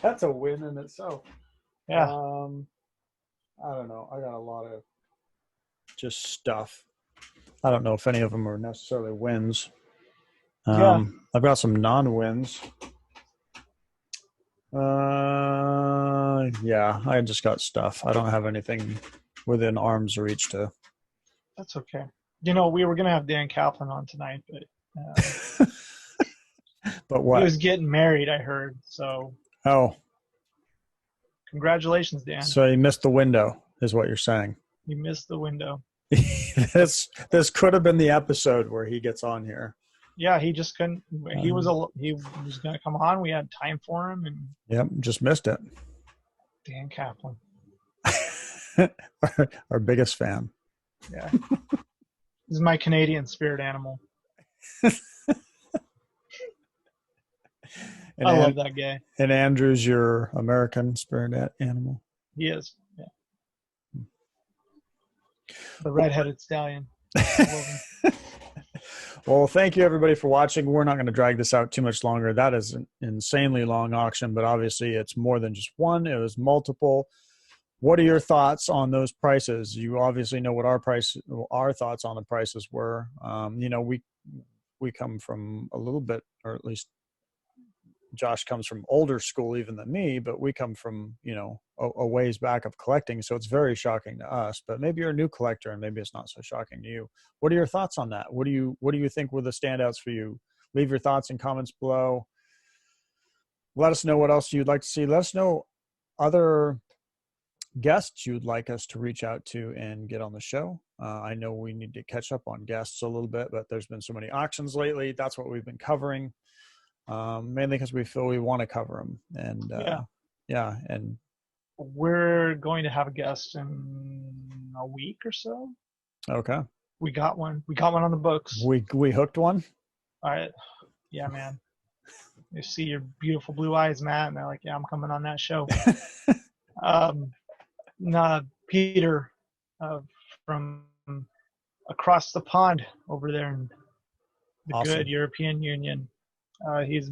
That's a win in itself. Yeah. I don't know. I got a lot of just stuff. I don't know if any of them are necessarily wins. Yeah, I've got some non-wins. Yeah, I just got stuff. I don't have anything within arm's reach to. that's okay. You know, we were gonna have Dan Kaplan on tonight, but But he what? was getting married, I heard. So Oh, congratulations, Dan. so you missed the window, is what you're saying. You missed the window. This could have been the episode where he gets on here. Yeah, he just couldn't. He was gonna come on. We had time for him, and Yep, just missed it. Dan Kaplan. Our biggest fan. Yeah, this is my Canadian spirit animal. I love that guy. And Andrew's your American spirit animal. He is. Yeah. The red-headed stallion. Well, thank you everybody for watching. We're not going to drag this out too much longer. That is an insanely long auction, but obviously it's more than just one. It was multiple. What are your thoughts on those prices? You obviously know what our thoughts on the prices were. You know, we come from a little bit, or at least Josh comes from older school even than me, but we come from, you know, a ways back of collecting. So it's very shocking to us, but maybe you're a new collector and maybe it's not so shocking to you. What are your thoughts on that? What do you think were the standouts for you? Leave your thoughts in comments below. Let us know what else you'd like to see. Let us know other guests you'd like us to reach out to and get on the show. I know we need to catch up on guests a little bit, but there's been so many auctions lately. That's what we've been covering. Mainly because we feel we want to cover them, and and we're going to have a guest in a week or so. Okay, we got one on the books. We hooked one. All right, yeah, man. You see your beautiful blue eyes, Matt, and they're like, yeah, I'm coming on that show. Peter from across the pond over there in the Awesome. Good European Union. He's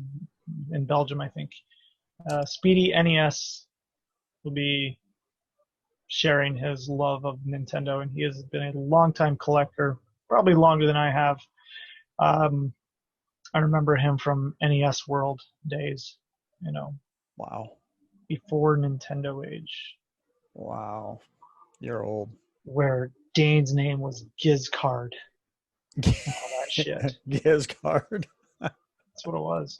in Belgium, I think. Speedy NES will be sharing his love of Nintendo, and he has been a longtime collector, probably longer than I have. I remember him from NES World days, you know. Wow. Before Nintendo age. Wow. You're old. Where Dane's name was Gizcard. All that shit. Gizcard. That's what it was.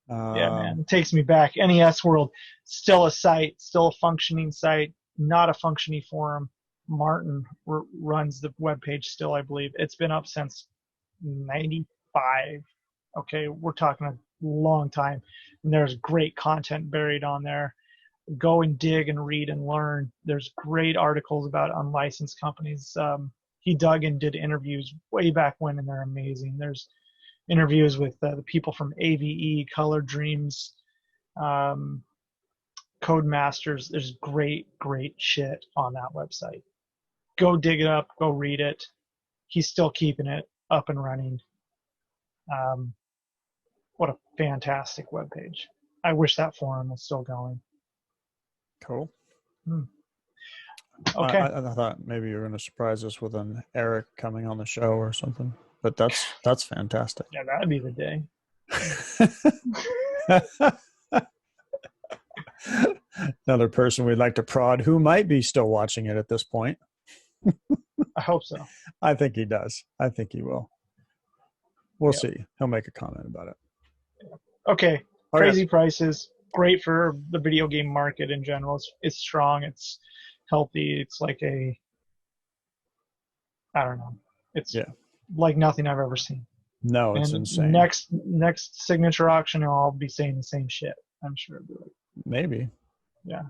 Yeah, man. It takes me back. NES World, still a site, still a functioning site, not a functioning forum. Martin runs the webpage still, I believe. It's been up since 95. Okay, we're talking a long time. And there's great content buried on there. Go and dig and read and learn. There's great articles about unlicensed companies. He dug and did interviews way back when, and they're amazing. There's interviews with the people from AVE, Color Dreams, Codemasters. There's great shit on that website. Go dig it up. Go read it. He's still keeping it up and running. What a fantastic webpage. I wish that forum was still going. Cool. Okay. I thought maybe you were going to surprise us with an Eric coming on the show or something, but that's fantastic. Yeah, that'd be the day. Another person we'd like to prod who might be still watching it at this point. I hope so. I think he does. I think he will. We'll see. He'll make a comment about it. Okay. Crazy prices. Great for the video game market in general. It's strong. It's healthy. It's like I don't know. It's like nothing I've ever seen. No, it's insane. Next signature auction, I'll be saying the same shit. I'm sure. Maybe. Yeah.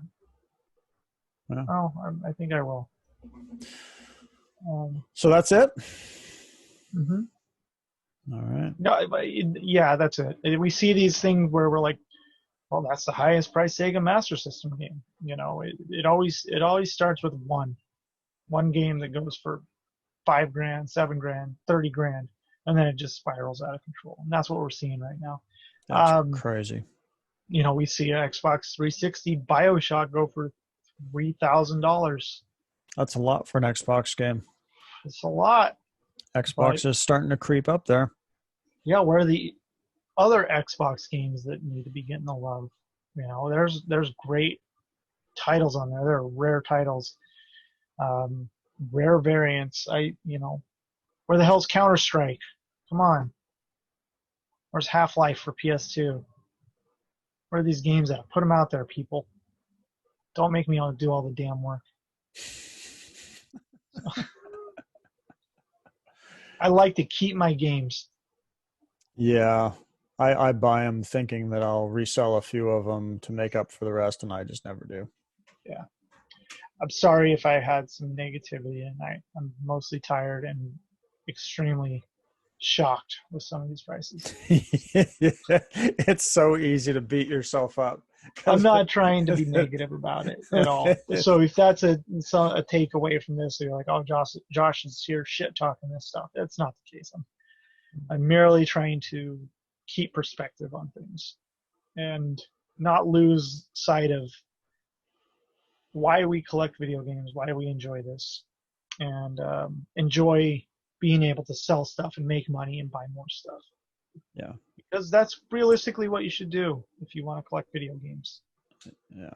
Oh, I think I will. So that's it? Mm-hmm. All right. No, yeah, that's it. We see these things where we're like, well, that's the highest price Sega Master System game. You know, it always starts with one game that goes for $5,000, $7,000, $30,000, and then it just spirals out of control. And that's what we're seeing right now. That's crazy. You know, we see an Xbox 360 Bioshock go for $3,000. That's a lot for an Xbox game. It's a lot. Xbox is starting to creep up there. Yeah, where are the other Xbox games that need to be getting the love? There's great titles on there. There are rare titles, um, rare variants. Where the hell's Counter Strike? Come on. Where's Half-Life for PS2? Where are these games at? Put them out there, people. Don't make me do all the damn work. I like to keep my games. Yeah. I buy them thinking that I'll resell a few of them to make up for the rest, and I just never do. Yeah. I'm sorry if I had some negativity tonight. I'm mostly tired and extremely shocked with some of these prices. It's so easy to beat yourself up. I'm not trying to be negative about it at all. So if that's a takeaway from this, you're like, oh, Josh is here shit talking this stuff. That's not the case. I'm merely trying to keep perspective on things and not lose sight of why we collect video games, why we enjoy this, and enjoy being able to sell stuff and make money and buy more stuff. Yeah. Because that's realistically what you should do if you want to collect video games. Yeah.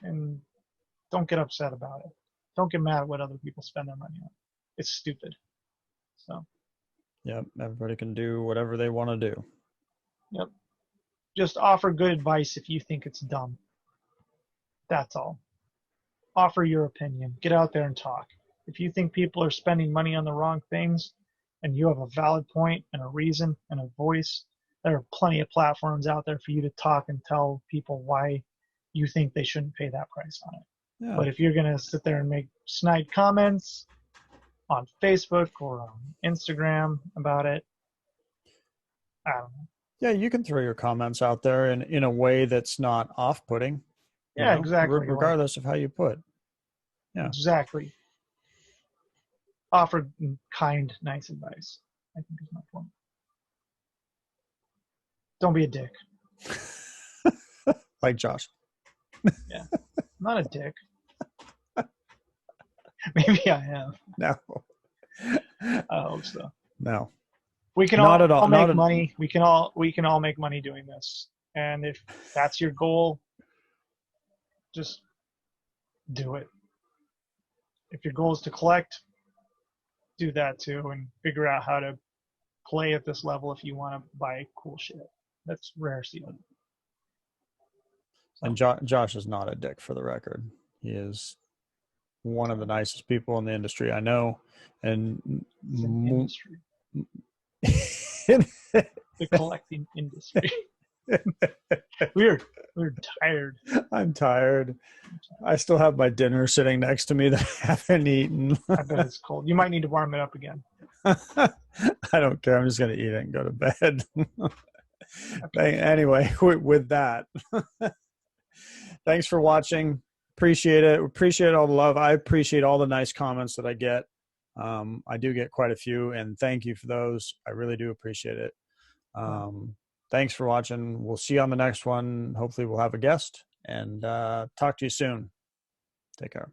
And don't get upset about it. Don't get mad at what other people spend their money on. It's stupid. So. Yep. Everybody can do whatever they want to do. Yep. Just offer good advice if you think it's dumb. That's all. Offer your opinion. Get out there and talk. If you think people are spending money on the wrong things and you have a valid point and a reason and a voice, there are plenty of platforms out there for you to talk and tell people why you think they shouldn't pay that price on it. Yeah. But if you're going to sit there and make snide comments on Facebook or on Instagram about it, I don't know. Yeah, you can throw your comments out there in a way that's not off-putting. Yeah, exactly. Regardless of how you put. Yeah. Exactly. Offer kind, nice advice, I think is my point. Don't be a dick. Like Josh. Yeah. I'm not a dick. Maybe I am. No. I hope so. No. We can all make money. We can all make money doing this. And if that's your goal, just do it. If your goal is to collect, do that too, and figure out how to play at this level if you want to buy cool shit. That's rare season. So. And Josh is not a dick, for the record. He is one of the nicest people in the industry I know. And industry. The collecting industry. We're tired. I'm tired. I still have my dinner sitting next to me that I haven't eaten. I bet it's cold. You might need to warm it up again. I don't care. I'm just going to eat it and go to bed. Okay. Anyway, with that, thanks for watching. Appreciate it. Appreciate all the love. I appreciate all the nice comments that I get. I do get quite a few, and thank you for those. I really do appreciate it. Thanks for watching. We'll see you on the next one. Hopefully we'll have a guest, and talk to you soon. Take care.